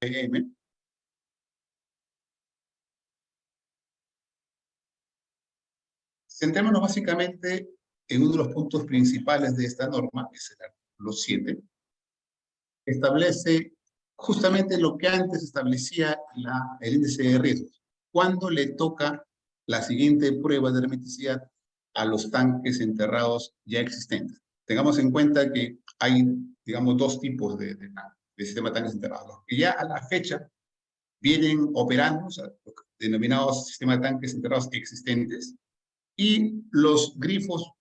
PM. Centrémonos básicamente en uno de los puntos principales de esta norma, que es el artículo 7, establece justamente lo que antes establecía el índice de riesgos. ¿Cuándo le toca la siguiente prueba de hermeticidad a los tanques enterrados ya existentes? Tengamos en cuenta que hay, digamos, dos tipos de sistema de tanques enterrados. Los que ya a la fecha vienen operando, o sea, los denominados sistemas de tanques enterrados existentes, y los grifos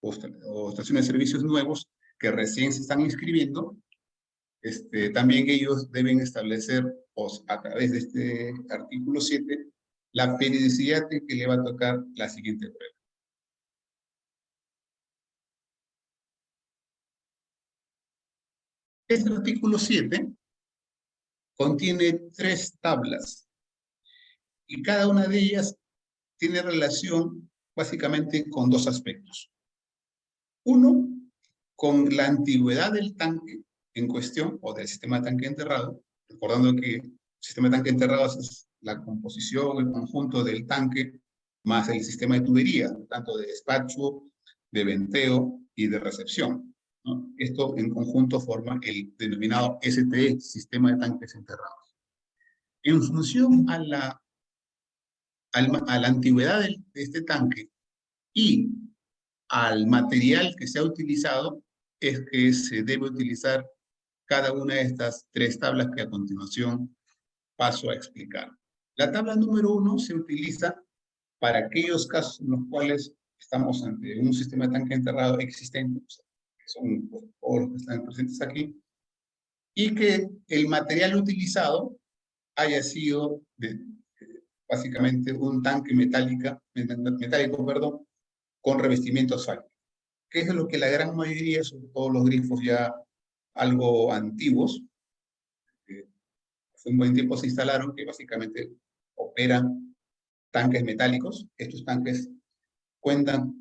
o estaciones de servicios nuevos que recién se están inscribiendo. También ellos deben establecer, a través de este artículo 7, la periodicidad en que le va a tocar la siguiente prueba. Este artículo 7 contiene 3 tablas y cada una de ellas tiene relación básicamente con 2 aspectos. Uno, con la antigüedad del tanque en cuestión, o del sistema de tanque enterrado, recordando que el sistema de tanque enterrado es la composición, el conjunto del tanque, más el sistema de tubería, tanto de despacho, de venteo y de recepción, ¿no? Esto en conjunto forma el denominado STE, Sistema de Tanques Enterrados. En función a la antigüedad de este tanque y al material que se ha utilizado, es que se debe utilizar cada una de estas 3 tablas que a continuación paso a explicar. La tabla número 1 se utiliza para aquellos casos en los cuales estamos ante un sistema de tanque enterrado existente, que son todos los que están presentes aquí, y que el material utilizado haya sido básicamente un tanque metálico, con revestimiento asfáltico, que es lo que la gran mayoría, sobre todo los grifos ya algo antiguos, que hace un buen tiempo se instalaron, que básicamente operan tanques metálicos. Estos tanques cuentan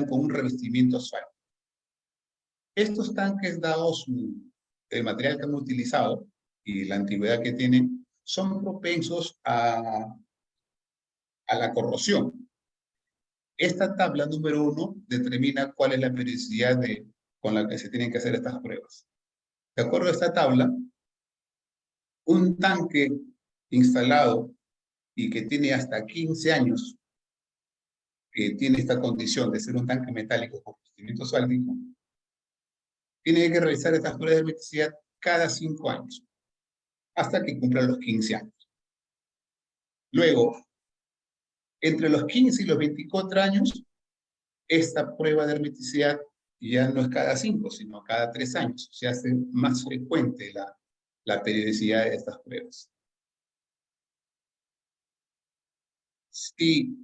con un revestimiento asfáltico. Estos tanques, dados el material que han utilizado y la antigüedad que tienen, son propensos a la corrosión. Esta tabla número 1 determina cuál es la periodicidad con la que se tienen que hacer estas pruebas. De acuerdo a esta tabla, un tanque instalado y que tiene hasta 15 años, que tiene esta condición de ser un tanque metálico con revestimiento asfáltico, tiene que realizar estas pruebas de hermeticidad cada 5 años, hasta que cumpla los 15 años. Luego, entre los 15 y los 24 años, esta prueba de hermeticidad ya no es cada 5, sino cada 3 años. Se hace más frecuente la periodicidad de estas pruebas. Si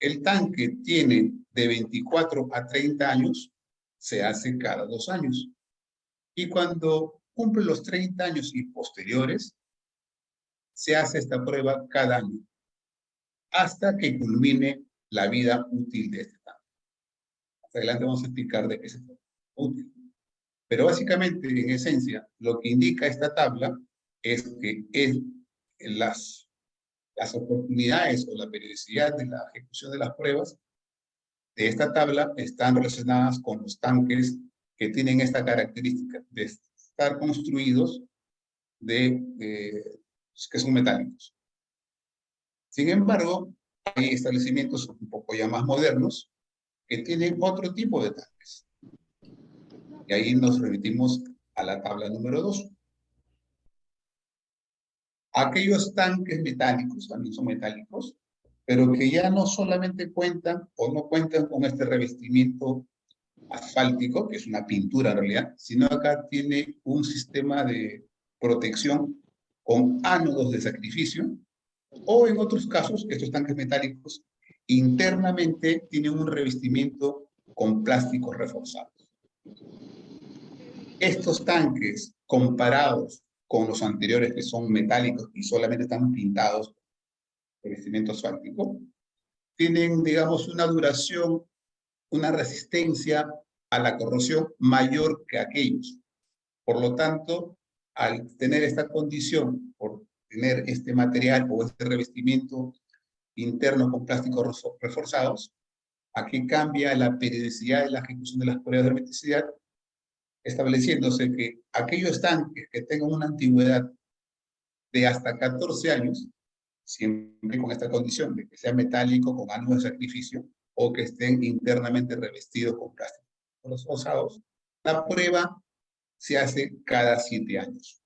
el tanque tiene de 24 a 30 años, se hace cada 2 años. Y cuando cumple los 30 años y posteriores, se hace esta prueba cada año, hasta que culmine la vida útil de este tanque. Más adelante vamos a explicar de qué se trata útil. Pero básicamente, en esencia, lo que indica esta tabla es que las oportunidades o la periodicidad de la ejecución de las pruebas de esta tabla están relacionadas con los tanques que tienen esta característica de estar construidos que son metálicos. Sin embargo, hay establecimientos un poco ya más modernos que tienen otro tipo de tanques. Y ahí nos remitimos a la tabla número 2. Aquellos tanques metálicos, también son metálicos, pero que ya no solamente cuentan o no cuentan con este revestimiento asfáltico, que es una pintura en realidad, sino acá tiene un sistema de protección con ánodos de sacrificio, o en otros casos, estos tanques metálicos internamente tienen un revestimiento con plásticos reforzados. Estos tanques, comparados con los anteriores que son metálicos y solamente están pintados con revestimiento asfáltico, tienen, digamos, una duración, una resistencia a la corrosión mayor que aquellos. Por lo tanto, al tener esta condición, por tener este material o este revestimiento interno con plásticos reforzados, aquí cambia la periodicidad de la ejecución de las pruebas de hermeticidad, estableciéndose que aquellos tanques que tengan una antigüedad de hasta 14 años, siempre con esta condición de que sea metálico con ángulo de sacrificio o que estén internamente revestidos con plásticos reforzados, la prueba se hace cada 7 años.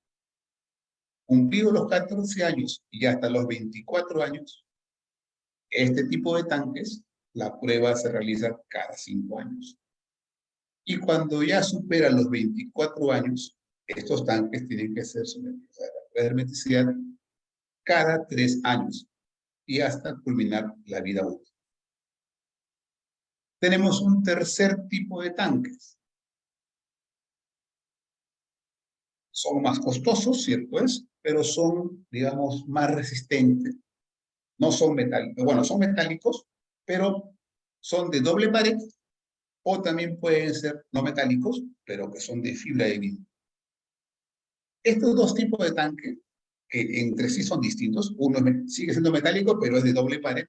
Cumplidos los 14 años y hasta los 24 años, este tipo de tanques, la prueba se realiza cada 5 años. Y cuando ya supera los 24 años, estos tanques tienen que ser sometidos a la prueba de hermeticidad cada 3 años y hasta culminar la vida útil. Tenemos un tercer tipo de tanques. Son más costosos, cierto es, pero son, digamos, más resistentes. No son metálicos, bueno, son metálicos, pero son de doble pared o también pueden ser no metálicos, pero que son de fibra de vidrio. Estos dos tipos de tanque, que entre sí son distintos, uno sigue siendo metálico, pero es de doble pared,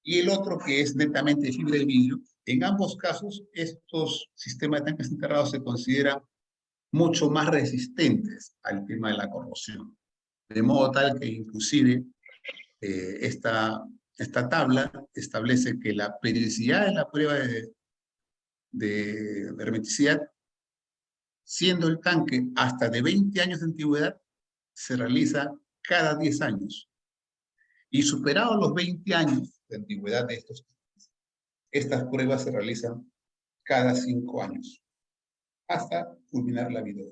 y el otro que es netamente de fibra de vidrio. En ambos casos, estos sistemas de tanques enterrados se consideran mucho más resistentes al tema de la corrosión. De modo tal que inclusive esta tabla establece que la periodicidad de la prueba de hermeticidad, siendo el tanque hasta de 20 años de antigüedad, se realiza cada 10 años. Y superados los 20 años de antigüedad de estos tanques, estas pruebas se realizan cada 5 años, hasta culminar la vida.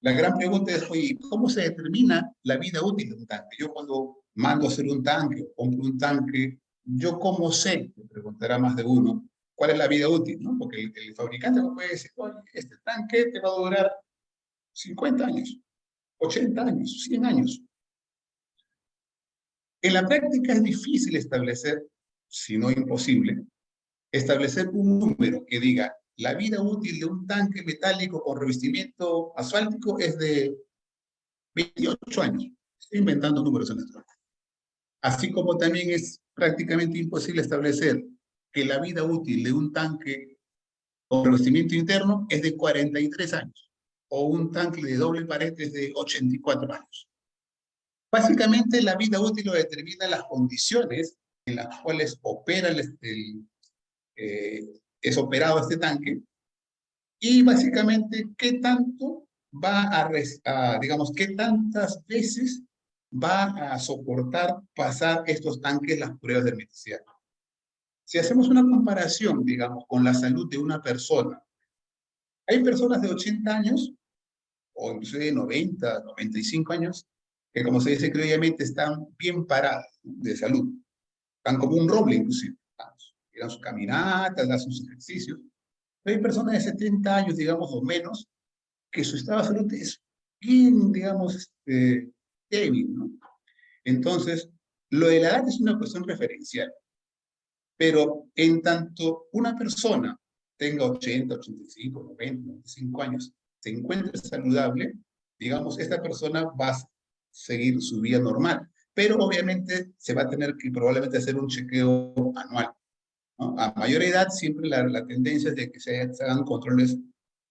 La gran pregunta es, oye, ¿cómo se determina la vida útil de un tanque? Yo cuando mando a hacer un tanque o compro un tanque, ¿yo cómo sé? Me preguntará más de uno, ¿cuál es la vida útil? ¿No? Porque el fabricante me puede decir, oye, este tanque te va a durar 50 años, 80 años, 100 años. En la práctica es difícil establecer, si no imposible, establecer un número que diga la vida útil de un tanque metálico con revestimiento asfáltico es de 28 años. Estoy inventando números en esto. Así como también es prácticamente imposible establecer que la vida útil de un tanque con revestimiento interno es de 43 años o un tanque de doble pared es de 84 años. Básicamente la vida útil lo determina las condiciones en las cuales opera es operado este tanque y básicamente qué tanto va digamos, qué tantas veces va a soportar pasar estos tanques las pruebas de hermeticidad. Si hacemos una comparación, digamos, con la salud de una persona, hay personas de 80 años, o incluso de 90, 95 años, que como se dice criollanamente están bien paradas de salud. Están como un roble inclusive. Dan sus caminatas, hacen sus ejercicios. Pero hay personas de 70 años, digamos, o menos, que su estado de salud es bien, digamos, débil, ¿no? Entonces, lo de la edad es una cuestión referencial. Pero en tanto una persona tenga 80, 85, 90, 95 años, se encuentre saludable, digamos, esta persona va a seguir su vida normal. Pero obviamente se va a tener que probablemente hacer un chequeo anual, ¿no? A mayor edad siempre la tendencia es de que se hagan controles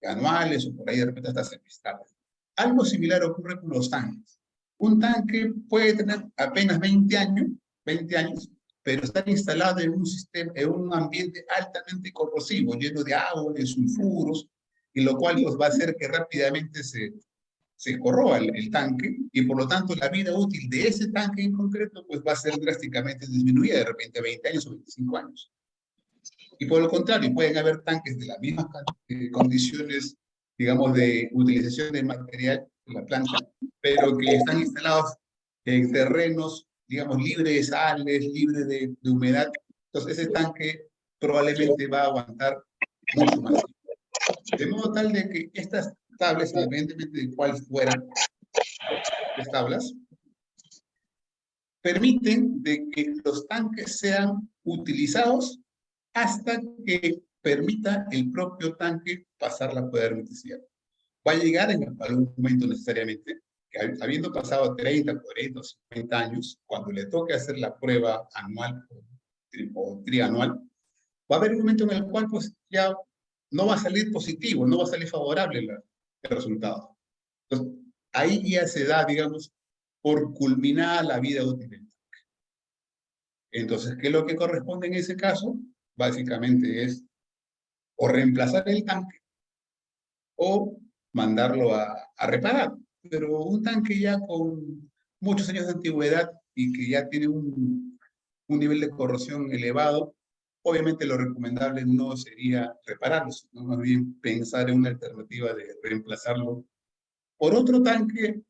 anuales o por ahí de repente hasta semestrales. Algo similar ocurre con los tanques. Un tanque puede tener apenas 20 años, pero estar instalado en un sistema, en un ambiente altamente corrosivo, lleno de agua, de sulfuros, y lo cual pues, va a hacer que rápidamente se corroa el tanque, y por lo tanto la vida útil de ese tanque en concreto pues va a ser drásticamente disminuida, de repente a 20 años o 25 años. Y por el contrario, pueden haber tanques de las mismas condiciones, digamos, de utilización de material de la planta, pero que están instalados en terrenos, digamos, libres de sales, libres de humedad. Entonces ese tanque probablemente va a aguantar mucho más tiempo. De modo tal de que estas tablas, independientemente de cuáles fueran las tablas, permiten de que los tanques sean utilizados hasta que permita el propio tanque pasar la prueba de hermeticidad. Va a llegar en algún momento necesariamente, que habiendo pasado 30, 40 o 50 años, cuando le toque hacer la prueba anual o trianual, va a haber un momento en el cual pues ya no va a salir positivo, no va a salir favorable el resultado. Entonces, ahí ya se da, digamos, por culminada la vida útil del tanque. Entonces, ¿qué es lo que corresponde en ese caso? Básicamente es o reemplazar el tanque o mandarlo a reparar. Pero un tanque ya con muchos años de antigüedad y que ya tiene un nivel de corrosión elevado, obviamente lo recomendable no sería repararlo, sino más bien pensar en una alternativa de reemplazarlo por otro tanque,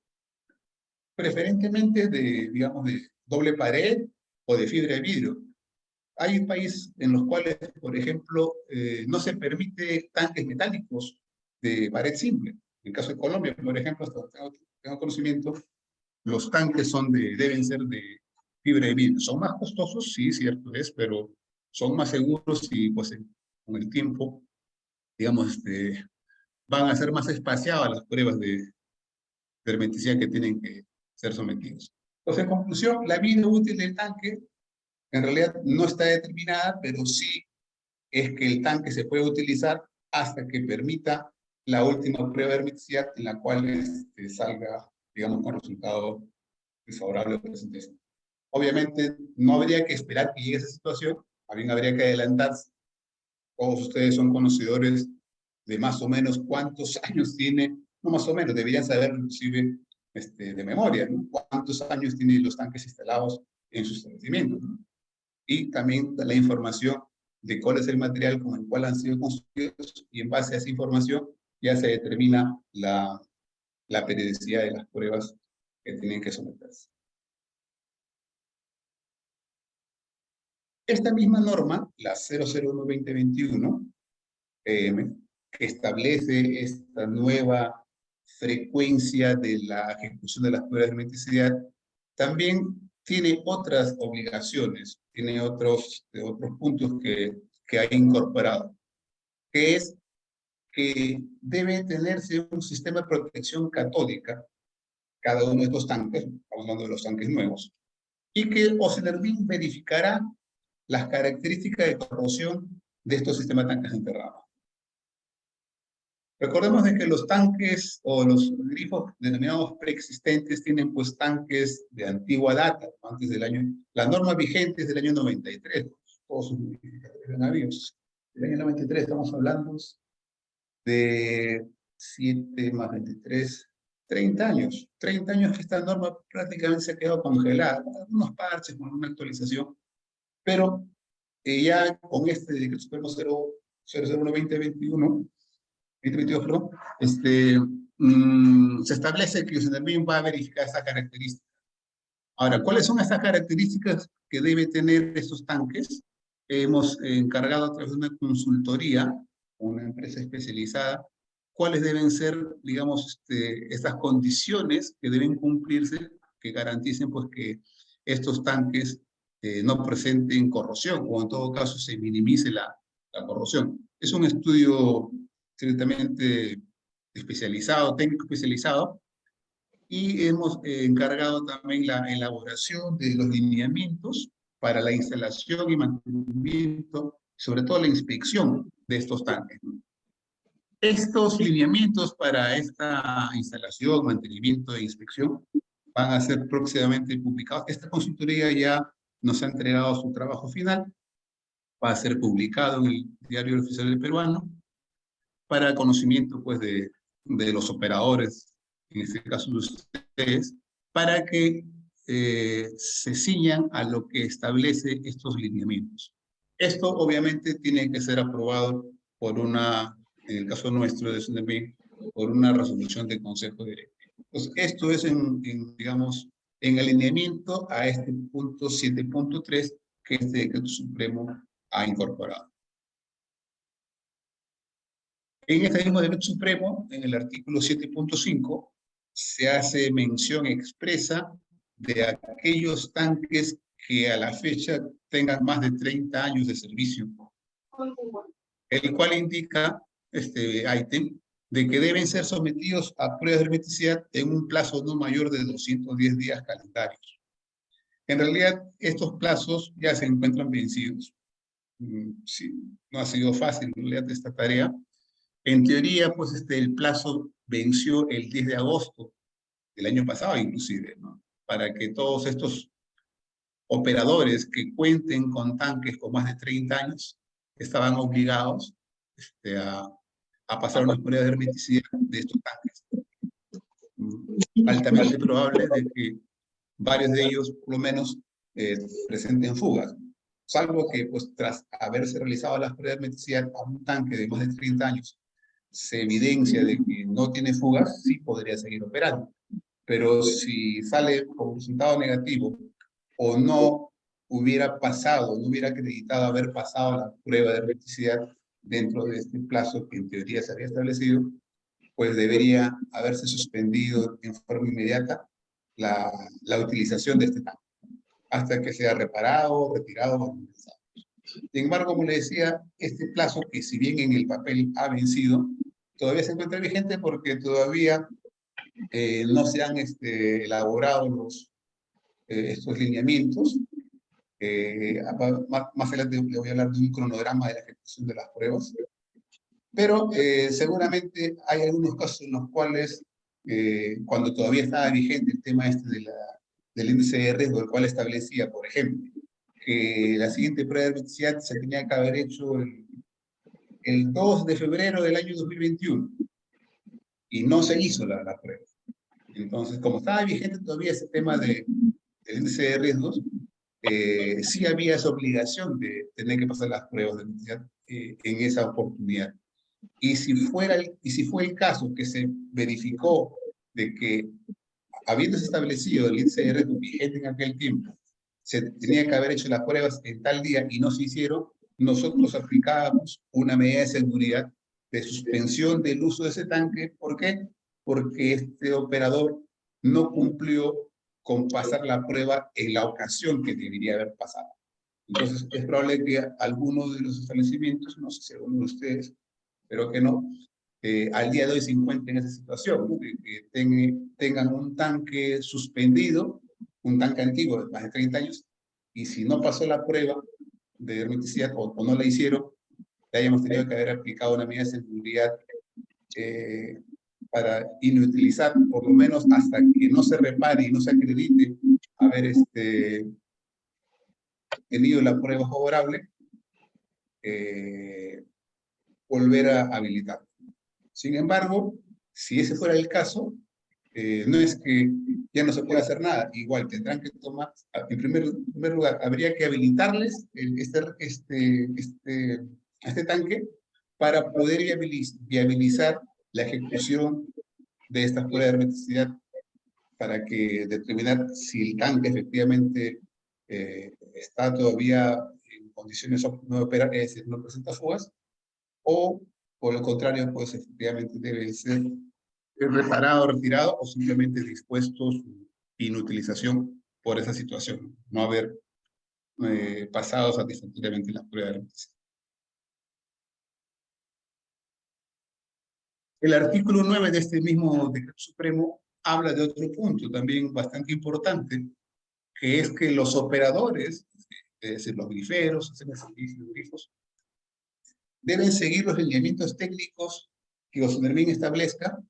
preferentemente de, digamos, de doble pared o de fibra de vidrio. Hay países en los cuales, por ejemplo, no se permite tanques metálicos de pared simple. En el caso de Colombia, por ejemplo, hasta tengo conocimiento, los tanques deben ser de fibra de vidrio. Son más costosos, sí, cierto es, pero son más seguros y pues con el tiempo, digamos, van a ser más espaciadas las pruebas de hermeticidad que tienen que ser sometidos. Entonces, en conclusión, la vida útil del tanque en realidad no está determinada, pero sí es que el tanque se puede utilizar hasta que permita la última prueba de hermeticidad en la cual salga, digamos, con resultado desfavorable o presentación. Obviamente, no habría que esperar que llegue esa situación, también habría que adelantarse. Todos ustedes son conocedores de más o menos cuántos años tiene, no más o menos, deberían saber inclusive de memoria, ¿no? Cuántos años tienen los tanques instalados en sus establecimientos, ¿no? Y también la información de cuál es el material con el cual han sido construidos y en base a esa información ya se determina la periodicidad de las pruebas que tienen que someterse. Esta misma norma, la 001-2021, que establece esta nueva frecuencia de la ejecución de las pruebas de hermeticidad, también tiene otras obligaciones, tiene otros puntos que ha incorporado, que es que debe tenerse un sistema de protección catódica, cada uno de estos tanques, estamos hablando de los tanques nuevos, y que Ocenermin verificará las características de corrosión de estos sistemas de tanques enterrados. Recordemos de que los tanques o los grifos denominados preexistentes tienen pues tanques de antigua data, antes del año, la norma vigente es del año 93, todos sus modificadores de navíos. Del año 93 estamos hablando de 7 más 23, 30 años. 30 años que esta norma prácticamente se ha quedado congelada, con algunos parches, con alguna actualización, pero ya con este decreto supremo 001-2021, 2022, perdón, se establece que también va a verificar esa característica. Ahora, ¿cuáles son estas características que deben tener estos tanques? Hemos encargado a través de una consultoría, una empresa especializada, cuáles deben ser, digamos, estas condiciones que deben cumplirse, que garanticen pues que estos tanques no presenten corrosión o en todo caso se minimice la corrosión. Es un estudio ciertamente especializado, técnico especializado, y hemos encargado también la elaboración de los lineamientos para la instalación y mantenimiento, sobre todo la inspección de estos tanques, ¿no? Estos lineamientos para esta instalación, mantenimiento e inspección van a ser próximamente publicados. Esta consultoría ya nos ha entregado su trabajo final, va a ser publicado en el Diario Oficial del Peruano para conocimiento pues de los operadores, en este caso de ustedes, para que se ciñan a lo que establece estos lineamientos. Esto obviamente tiene que ser aprobado por en el caso nuestro de SUNEMI, por una resolución del Consejo Directivo. Entonces, esto es digamos, en alineamiento a este punto 7.3 que este decreto supremo ha incorporado. En este mismo decreto supremo, en el artículo 7.5, se hace mención expresa de aquellos tanques que a la fecha tengan más de 30 años de servicio el cual indica, este ítem, de que deben ser sometidos a pruebas de hermeticidad en un plazo no mayor de 210 días calendarios. En realidad, estos plazos ya se encuentran vencidos. Sí, no ha sido fácil en realidad esta tarea. En teoría, pues el plazo venció el 10 de agosto del año pasado, inclusive, ¿no? Para que todos estos operadores que cuenten con tanques con más de 30 años estaban obligados a pasar unas pruebas de hermeticidad de estos tanques. Altamente probable de que varios de ellos, por lo menos, presenten fugas. Salvo que, pues, tras haberse realizado las pruebas de hermeticidad a un tanque de más de 30 años, se evidencia de que no tiene fugas, sí podría seguir operando. Pero si sale con resultado negativo o no hubiera pasado, no hubiera acreditado haber pasado la prueba de hermeticidad dentro de este plazo que en teoría se había establecido, pues debería haberse suspendido en forma inmediata la utilización de este tanque, hasta que sea reparado, retirado o regresado. Sin embargo, como le decía, este plazo, que si bien en el papel ha vencido, todavía se encuentra vigente porque todavía no se han elaborado estos lineamientos. Más adelante le voy a hablar de un cronograma de la ejecución de las pruebas. Pero seguramente hay algunos casos en los cuales, cuando todavía estaba vigente el tema del índice de riesgo, el cual establecía, por ejemplo, que la siguiente prueba de hermeticidad se tenía que haber hecho el 2 de febrero del año 2021 y no se hizo la prueba. Entonces, como estaba vigente todavía ese tema del índice de riesgos, sí había esa obligación de tener que pasar las pruebas de hermeticidad en esa oportunidad. Y si fue el caso que se verificó de que, habiéndose establecido el índice de riesgo vigente en aquel tiempo, se tenía que haber hecho las pruebas en tal día y no se hicieron, nosotros aplicábamos una medida de seguridad de suspensión del uso de ese tanque. ¿Por qué? Porque este operador no cumplió con pasar la prueba en la ocasión que debería haber pasado. Entonces, es probable que algunos de los establecimientos, no sé si alguno de ustedes, pero que no, al día de hoy se encuentren en esa situación, ¿no? De que tengan un tanque suspendido, un tanque antiguo de más de 30 años, y si no pasó la prueba de hermeticidad o no la hicieron, ya hayamos tenido que haber aplicado una medida de seguridad para inutilizar, por lo menos hasta que no se repare y no se acredite haber tenido la prueba favorable, volver a habilitar. Sin embargo, si ese fuera el caso, no es que ya no se pueda hacer nada, igual tendrán que tomar, en primer lugar, habría que habilitarles este tanque para poder viabilizar la ejecución de estas pruebas de hermeticidad, para que determinar si el tanque efectivamente está todavía en condiciones óptimas de operar, es decir, no presenta fugas, o por el contrario, pues efectivamente debe ser reparado, retirado o simplemente dispuesto su inutilización por esa situación, no haber pasado satisfactoriamente la prueba de hermeticidad. El artículo 9 de este mismo decreto supremo habla de otro punto también bastante importante, que es que los operadores, es decir, los griferos, hacen servicios de grifos, deben seguir los lineamientos técnicos que OSUNERMIN establezca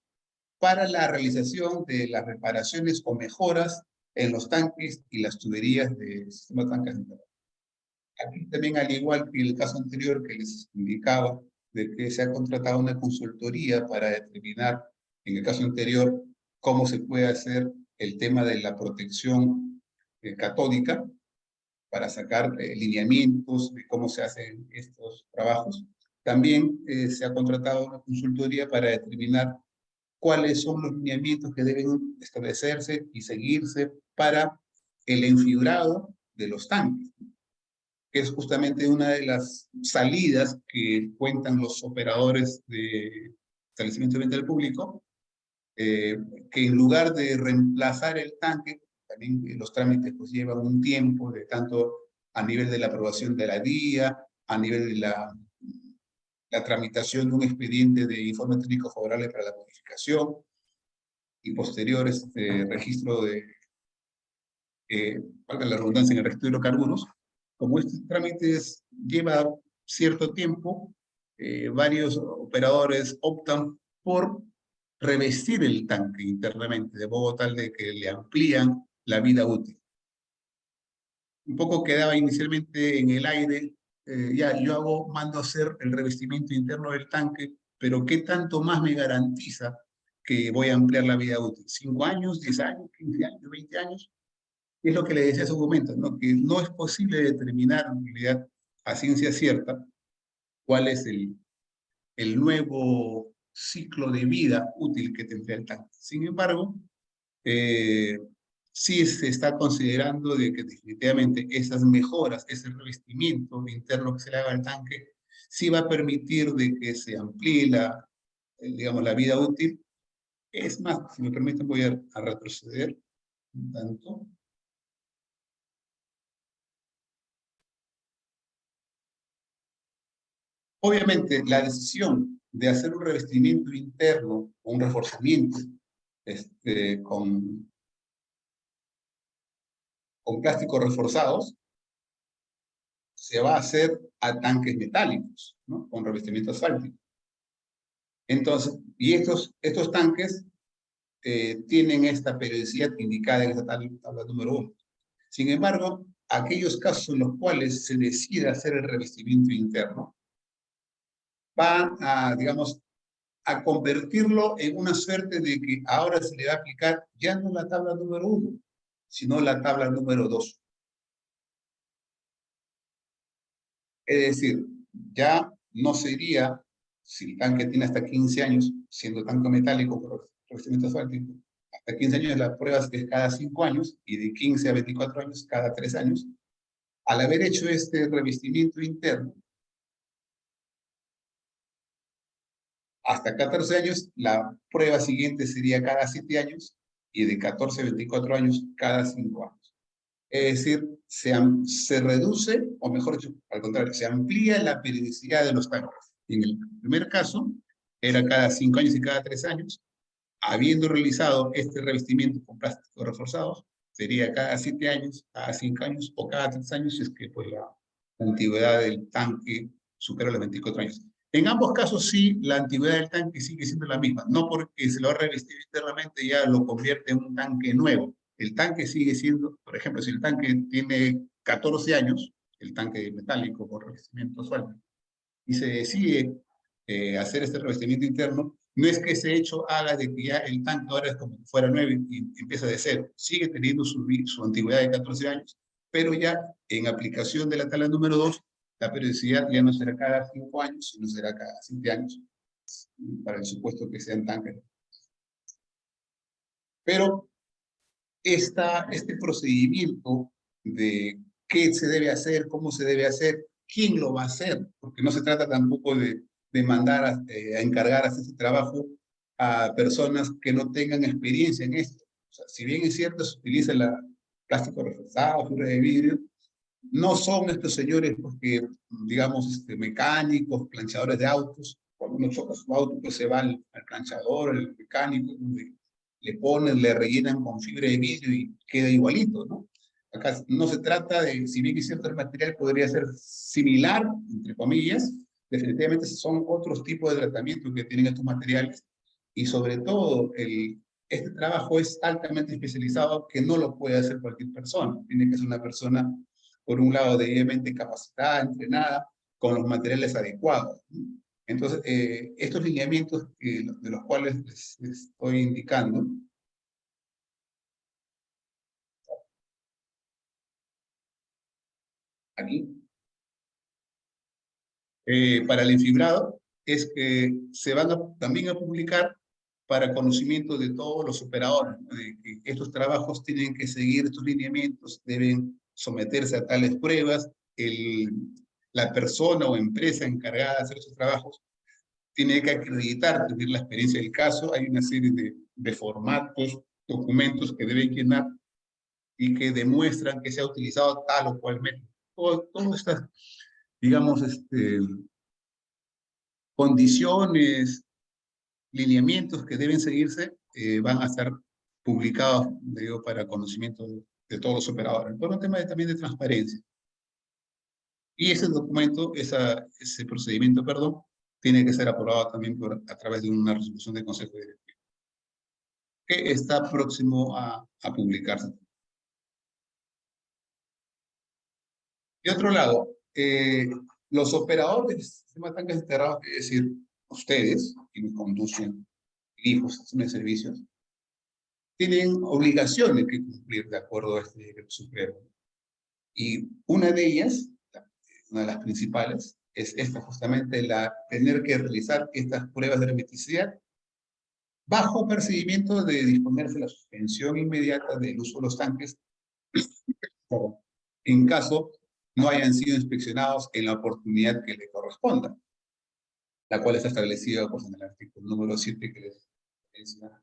para la realización de las reparaciones o mejoras en los tanques y las tuberías del sistema tanques. Aquí también, al igual que el caso anterior que les indicaba, de que se ha contratado una consultoría para determinar, en el caso anterior, cómo se puede hacer el tema de la protección catódica, para sacar lineamientos de cómo se hacen estos trabajos. También se ha contratado una consultoría para determinar cuáles son los lineamientos que deben establecerse y seguirse para el enfibrado de los tanques, que es justamente una de las salidas que cuentan los operadores de establecimiento de venta al público, que en lugar de reemplazar el tanque, también los trámites pues llevan un tiempo, de tanto a nivel de la aprobación de la DIA, a nivel la tramitación de un expediente de informe técnico favorable para la modificación y posterior registro de, valga la redundancia, en el registro de hidrocarburos. Como este trámite lleva cierto tiempo, varios operadores optan por revestir el tanque internamente, de modo tal de que le amplían la vida útil. Un poco quedaba inicialmente en el aire, ya yo mando a hacer el revestimiento interno del tanque, pero ¿qué tanto más me garantiza que voy a ampliar la vida útil? ¿5 años, 10 años, 15 años, 20 años? Es lo que le decía hace un momento, ¿no? Que no es posible determinar en realidad a ciencia cierta cuál es el nuevo ciclo de vida útil que tendría el tanque. Sin embargo, eh, sí se está considerando de que definitivamente esas mejoras, ese revestimiento interno que se le haga al tanque, sí va a permitir de que se amplíe digamos, la vida útil. Es más, si me permiten voy a retroceder un tanto. Obviamente, la decisión de hacer un revestimiento interno o un reforzamiento con plásticos reforzados se va a hacer a tanques metálicos, ¿no? Con revestimiento asfáltico. Entonces, y estos tanques tienen esta periodicidad indicada en esta tabla número 1. Sin embargo, aquellos casos en los cuales se decide hacer el revestimiento interno, van a, digamos, a convertirlo en una suerte de que ahora se le va a aplicar ya no la tabla número 1, sino la tabla número 2. Es decir, ya no sería, si el tanque tiene hasta 15 años, siendo tanque metálico por revestimiento asfáltico, hasta 15 años las pruebas es cada 5 años y de 15 a 24 años cada 3 años. Al haber hecho este revestimiento interno, hasta 14 años, la prueba siguiente sería cada 7 años y de 14 a 24 años cada 5 años. Es decir, se reduce, o mejor dicho, al contrario, se amplía la periodicidad de los tanques. En el primer caso, era cada 5 años y cada 3 años. Habiendo realizado este revestimiento con plásticos reforzados, sería cada 7 años, cada 5 años o cada 3 años, si es que pues, la antigüedad del tanque supera los 24 años. En ambos casos, sí, la antigüedad del tanque sigue siendo la misma. No porque se lo ha revestido internamente ya lo convierte en un tanque nuevo. El tanque sigue siendo, por ejemplo, si el tanque tiene 14 años, el tanque metálico por revestimiento asfáltico, y se decide hacer este revestimiento interno, no es que ese hecho haga de que ya el tanque ahora es como si fuera nuevo y empieza de cero. Sigue teniendo su antigüedad de 14 años, pero ya en aplicación de la tabla número 2, la periodicidad ya no será cada 5 años, sino será cada 7 años, para el supuesto que sean tanques. Pero este procedimiento de qué se debe hacer, cómo se debe hacer, quién lo va a hacer, porque no se trata tampoco de mandar a encargar a hacer ese trabajo a personas que no tengan experiencia en esto. O sea, si bien es cierto, se utiliza la plástico reforzado, fibra de vidrio, no son estos señores porque, digamos, mecánicos, planchadores de autos. Cuando uno choca su auto, pues se va al planchador, el mecánico, le ponen, le rellenan con fibra de vidrio y queda igualito, ¿no? Acá no se trata de, si bien es cierto, el material podría ser similar, entre comillas, definitivamente son otros tipos de tratamiento que tienen estos materiales y sobre todo este trabajo es altamente especializado que no lo puede hacer cualquier persona. Tiene que ser una persona, por un lado, debidamente capacitada, entrenada, con los materiales adecuados. Entonces, estos lineamientos de los cuales les estoy indicando, aquí, para el enfibrado, es que se van también a publicar para conocimiento de todos los operadores, ¿no? De que estos trabajos tienen que seguir estos lineamientos, deben someterse a tales pruebas, la persona o empresa encargada de hacer esos trabajos tiene que acreditar, tener la experiencia del caso, hay una serie de formatos, documentos que deben llenar y que demuestran que se ha utilizado tal o cual método. Todo estas, digamos, condiciones, lineamientos que deben seguirse van a estar publicados, digo, para conocimiento de todos los operadores, por un tema también de transparencia. Y ese documento, ese procedimiento, perdón, tiene que ser aprobado también a través de una resolución del Consejo Directivo, que está próximo a publicarse. De otro lado, los operadores del sistema de tanques enterrados, es decir, ustedes, quienes conducen grifos, estaciones de servicios, tienen obligaciones que cumplir de acuerdo a este decreto supremo. Y una de ellas, una de las principales, es esta justamente, tener que realizar estas pruebas de hermeticidad bajo percibimiento de disponerse la suspensión inmediata del uso de los tanques en caso no hayan sido inspeccionados en la oportunidad que le corresponda, la cual está establecida pues, en el artículo número 7 que les mencioné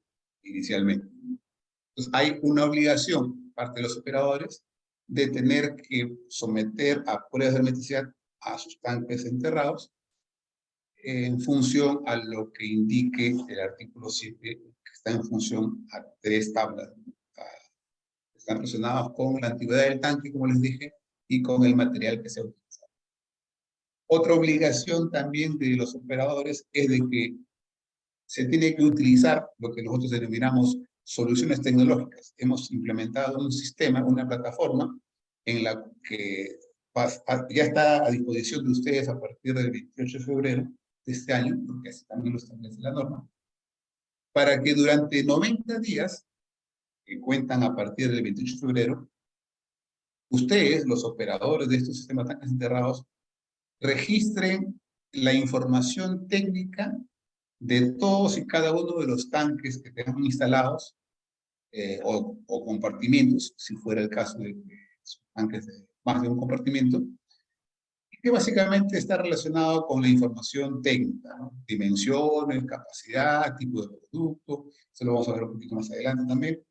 inicialmente. Entonces, hay una obligación, parte de los operadores, de tener que someter a pruebas de hermeticidad a sus tanques enterrados en función a lo que indique el artículo 7, que está en función a 3 tablas. Están relacionados con la antigüedad del tanque, como les dije, y con el material que se ha utilizado. Otra obligación también de los operadores es de que se tiene que utilizar lo que nosotros denominamos soluciones tecnológicas. Hemos implementado un sistema, una plataforma, en la que ya está a disposición de ustedes a partir del 28 de febrero de este año, porque así también lo establece la norma, para que durante 90 días, que cuentan a partir del 28 de febrero, ustedes, los operadores de estos sistemas tanques enterrados, registren la información técnica de todos y cada uno de los tanques que tengan instalados o compartimentos, si fuera el caso de tanques de más de un compartimento, y que básicamente está relacionado con la información técnica, ¿no? Dimensiones, capacidad, tipo de producto, eso lo vamos a ver un poquito más adelante también,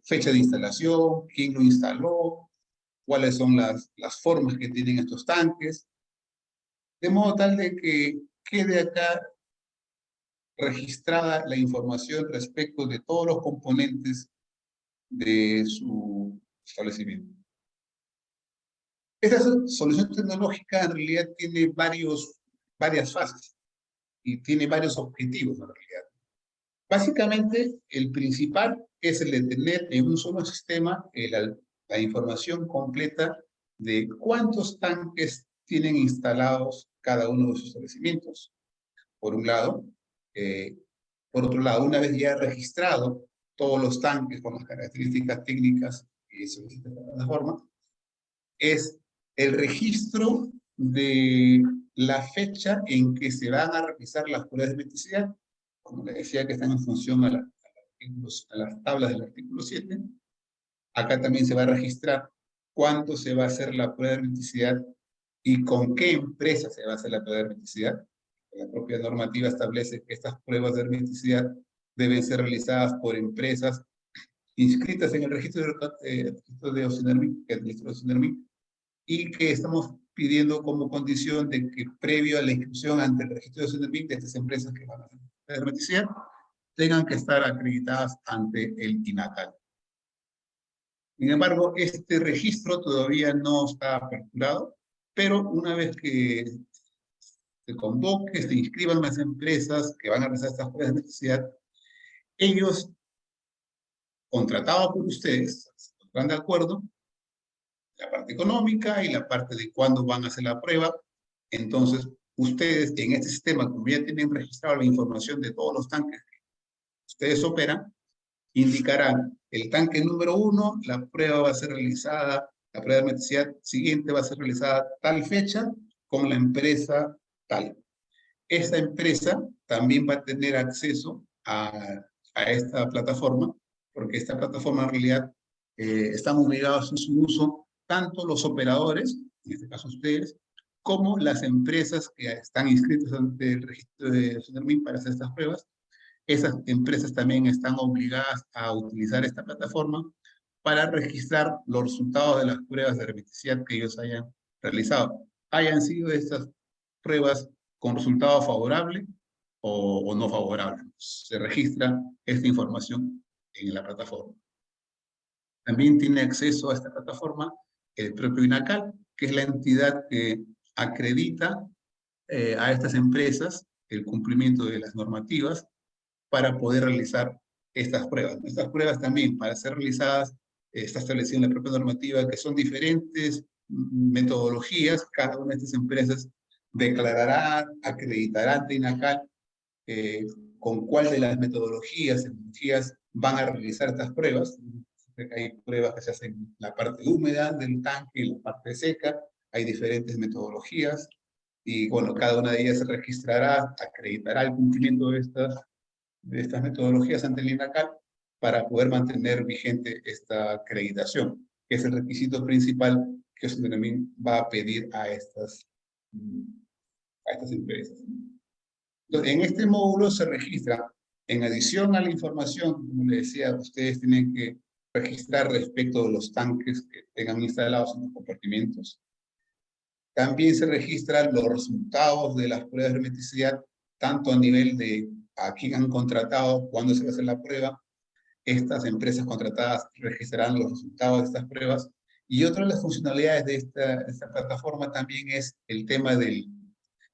fecha de instalación, quién lo instaló, cuáles son las formas que tienen estos tanques, de modo tal de que quede acá registrada la información respecto de todos los componentes de su establecimiento. Esta solución tecnológica en realidad tiene varias fases y tiene varios objetivos en realidad. Básicamente, el principal es el de tener en un solo sistema la información completa de cuántos tanques tienen instalados cada uno de sus establecimientos, por un lado. Por otro lado, una vez ya registrado todos los tanques con las características técnicas que solicita la plataforma, es el registro de la fecha en que se van a realizar las pruebas de hermeticidad, como les decía que están en función a las tablas del artículo 7. Acá también se va a registrar cuándo se va a hacer la prueba de hermeticidad y con qué empresa se va a hacer la prueba de hermeticidad. La propia normativa establece que estas pruebas de hermeticidad deben ser realizadas por empresas inscritas en el registro de Oceanermic, que administra Oceanermic, y que estamos pidiendo como condición de que previo a la inscripción ante el registro de Oceanermic de estas empresas que van a hacer la hermeticidad, tengan que estar acreditadas ante el INACAL. Sin embargo, este registro todavía no está aperturado, pero una vez que se convoque, se inscriban las empresas que van a realizar estas pruebas de necesidad, ellos, contratados por ustedes, se pondrán de acuerdo, la parte económica y la parte de cuándo van a hacer la prueba. Entonces, ustedes en este sistema, como ya tienen registrado la información de todos los tanques que ustedes operan, indicarán el tanque número 1, la prueba va a ser realizada, la prueba de hermeticidad siguiente va a ser realizada tal fecha con la empresa tal. Esta empresa también va a tener acceso a esta plataforma, porque esta plataforma en realidad están obligados en su uso tanto los operadores, en este caso ustedes, como las empresas que están inscritas ante el registro de Oceanermic para hacer estas pruebas. Esas empresas también están obligadas a utilizar esta plataforma para registrar los resultados de las pruebas de hermeticidad que ellos hayan realizado. Hayan sido estas pruebas con resultado favorable o no favorable. Se registra esta información en la plataforma. También tiene acceso a esta plataforma el propio INACAL, que es la entidad que acredita a estas empresas el cumplimiento de las normativas para poder realizar estas pruebas. Estas pruebas también, para ser realizadas, está establecida en la propia normativa que son diferentes metodologías. Cada una de estas empresas declarará, acreditará ante INACAL con cuál de las metodologías van a realizar estas pruebas. Hay pruebas que se hacen en la parte húmeda del tanque, en la parte seca. Hay diferentes metodologías y, bueno, cada una de ellas se registrará, acreditará el cumplimiento de estas metodologías ante el INACAL para poder mantener vigente esta acreditación, que es el requisito principal que usted también va a pedir a estas empresas. Entonces, en este módulo se registra, en adición a la información, como les decía, ustedes tienen que registrar respecto de los tanques que tengan instalados en los compartimentos. También se registran los resultados de las pruebas de hermeticidad, tanto a nivel de a quién han contratado, cuándo se va a hacer la prueba. Estas empresas contratadas registrarán los resultados de estas pruebas. Y otra de las funcionalidades de esta plataforma también es el tema de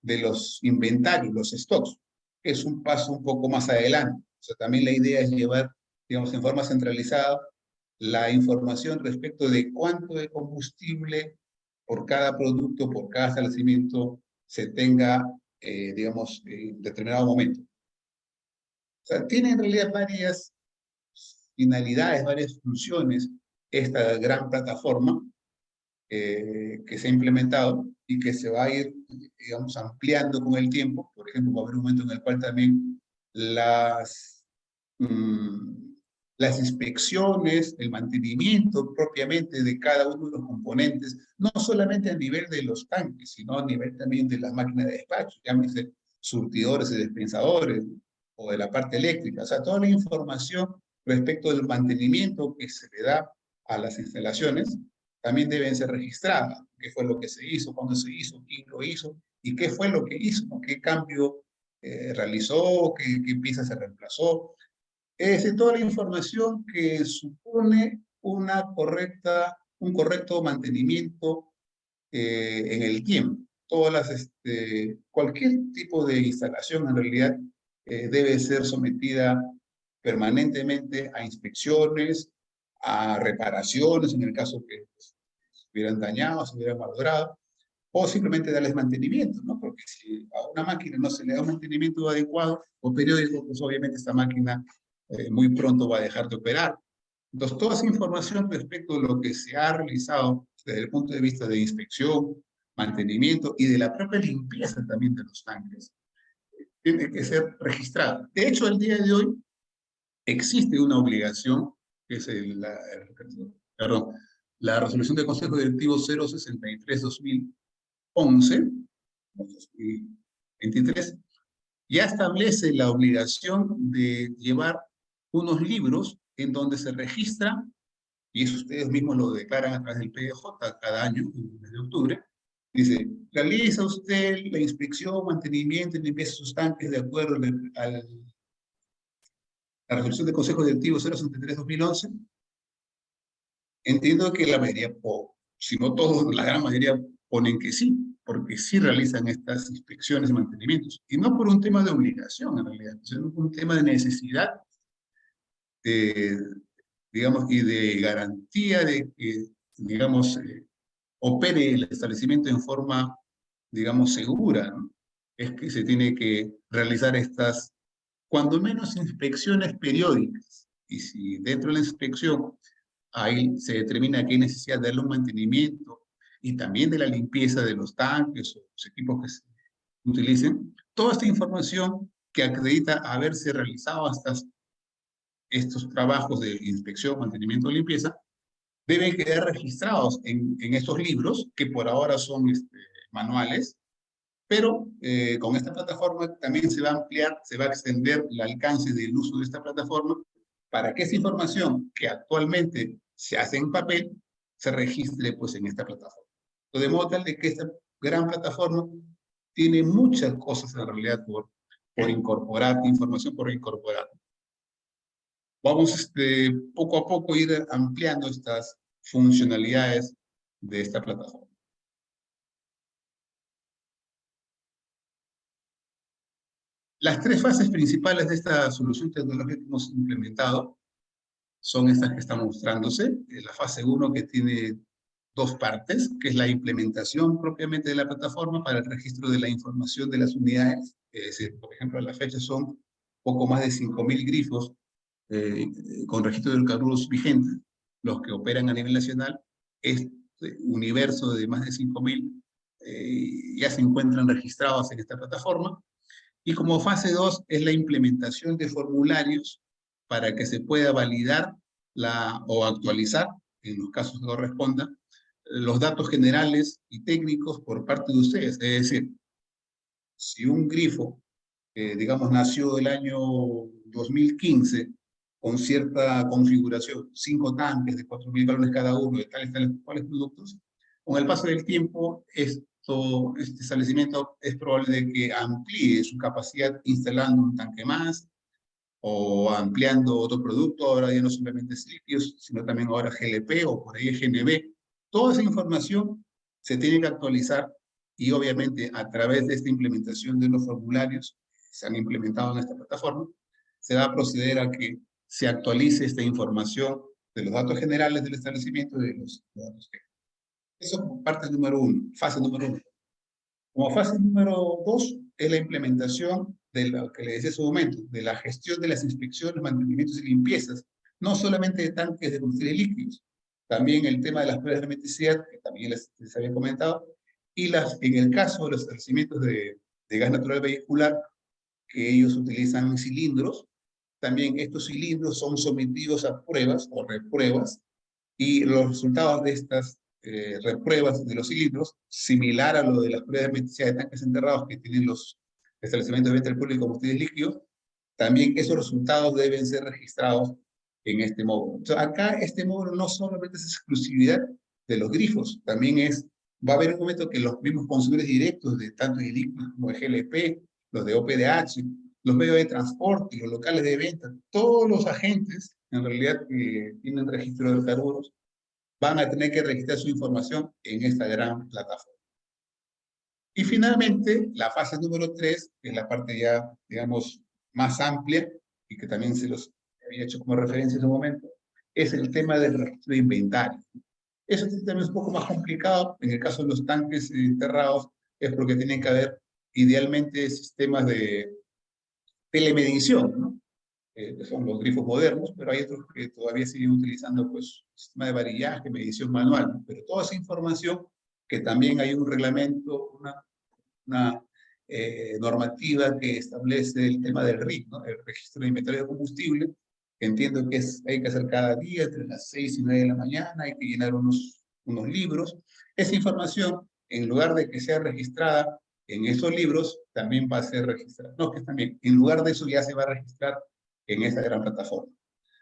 los inventarios, los stocks, que es un paso un poco más adelante. O sea, también la idea es llevar, digamos, en forma centralizada la información respecto de cuánto de combustible por cada producto, por cada establecimiento se tenga, digamos, en determinado momento. O sea, tiene en realidad varias finalidades, varias funciones esta gran plataforma que se ha implementado y que se va a ir, digamos, ampliando con el tiempo. Por ejemplo, va a haber un momento en el cual también las inspecciones, el mantenimiento propiamente de cada uno de los componentes, no solamente a nivel de los tanques, sino a nivel también de las máquinas de despacho, llámese surtidores y dispensadores, o de la parte eléctrica. O sea, toda la información respecto del mantenimiento que se le da a las instalaciones también deben ser registradas. ¿Qué fue lo que se hizo? ¿Cuándo se hizo? ¿Quién lo hizo? ¿Y qué fue lo que hizo? ¿Qué cambio realizó? ¿Qué pieza se reemplazó? Es decir, toda la información que supone un correcto mantenimiento en el tiempo. Cualquier tipo de instalación en realidad debe ser sometida permanentemente a inspecciones, a reparaciones, en el caso que se hubieran dañado, se hubieran malogrado, o simplemente darles mantenimiento, ¿no? Porque si a una máquina no se le da un mantenimiento adecuado o periódico, pues obviamente esta máquina muy pronto va a dejar de operar. Entonces, toda esa información respecto de lo que se ha realizado desde el punto de vista de inspección, mantenimiento y de la propia limpieza también de los tanques, tiene que ser registrada. De hecho, el día de hoy existe una obligación, que es la resolución del Consejo Directivo 063-2011, 2023, ya establece la obligación de llevar unos libros en donde se registra, y eso ustedes mismos lo declaran a través del PDJ cada año, en el mes de octubre, dice, realiza usted la inspección, mantenimiento y limpieza de sus tanques de acuerdo a la resolución del Consejo Directivo 063-2011. Entiendo que la mayoría, o si no todos, la gran mayoría ponen que sí, porque sí realizan estas inspecciones y mantenimientos. Y no por un tema de obligación, en realidad, sino por un tema de necesidad, digamos, y de garantía de que, digamos, opere el establecimiento en forma, digamos, segura, ¿no? Es que se tiene que realizar estas, cuando menos, inspecciones periódicas. Y si dentro de la inspección ahí se determina que hay necesidad de darle un mantenimiento y también de la limpieza de los tanques o los equipos que se utilicen, toda esta información que acredita haberse realizado estos trabajos de inspección, mantenimiento y limpieza, deben quedar registrados en estos libros, que por ahora son manuales, pero con esta plataforma también se va a ampliar, se va a extender el alcance del uso de esta plataforma para que esa información que actualmente se hace en papel se registre pues en esta plataforma. De modo tal de que esta gran plataforma tiene muchas cosas en realidad por incorporar, información por incorporar. Vamos poco a poco ir ampliando estas funcionalidades de esta plataforma. Las tres fases principales de esta solución tecnológica que hemos implementado son estas que están mostrándose. La fase 1, que tiene dos partes, que es la implementación propiamente de la plataforma para el registro de la información de las unidades. Es decir, por ejemplo, a la fecha son poco más de 5.000 grifos con registro de hidrocarburos vigentes, los que operan a nivel nacional. Este universo de más de 5.000 ya se encuentran registrados en esta plataforma. Y como fase 2 es la implementación de formularios para que se pueda validar o actualizar, en los casos que corresponda, los datos generales y técnicos por parte de ustedes. Es decir, si un grifo, digamos, nació el año 2015 con cierta configuración, 5 tanques de 4.000 galones cada uno, de tales, cuales productos, con el paso del tiempo, este establecimiento es probable de que amplíe su capacidad instalando un tanque más o ampliando otro producto. Ahora ya no solamente es líquidos, sino también ahora GLP o por ahí GNB. Toda esa información se tiene que actualizar y obviamente a través de esta implementación de los formularios que se han implementado en esta plataforma, se va a proceder a que se actualice esta información de los datos generales del establecimiento y de los datos técnicos. Eso como parte número 1, fase número 1. Como fase número 2 es la implementación de lo que le decía en su momento, de la gestión de las inspecciones, mantenimientos y limpiezas, no solamente de tanques de combustibles líquidos, también el tema de las pruebas de hermeticidad, que también les había comentado, y en el caso de los establecimientos de gas natural vehicular, que ellos utilizan cilindros, también estos cilindros son sometidos a pruebas o repruebas, y los resultados de estas repruebas de los cilindros, similar a lo de las pruebas de hermeticidad de tanques enterrados que tienen los establecimientos de venta al público de combustibles líquidos, también esos resultados deben ser registrados en este módulo. Entonces, acá este módulo no solamente es exclusividad de los grifos, también va a haber un momento que los mismos consumidores directos de tanto de líquidos como de GLP, los de OPDH, los medios de transporte, los locales de venta, todos los agentes, en realidad, que tienen registro de hidrocarburos, van a tener que registrar su información en esta gran plataforma. Y finalmente, la fase número 3, que es la parte ya, digamos, más amplia, y que también se los había hecho como referencia en un momento, es el tema del registro de inventario. Eso también es un poco más complicado. En el caso de los tanques enterrados, es porque tienen que haber, idealmente, sistemas de telemedición, ¿no? Que son los grifos modernos, pero hay otros que todavía siguen utilizando pues sistema de varillaje, medición manual, ¿no? Pero toda esa información, que también hay un reglamento, una normativa que establece el tema del RIC, ¿no? El registro de inventario de combustible, que entiendo que hay que hacer cada día entre las 6 y 9 de la mañana, hay que llenar unos libros. Esa información, en lugar de que sea registrada en esos libros, también va a ser registrada. No, que también, en lugar de eso ya se va a registrar en esta gran plataforma.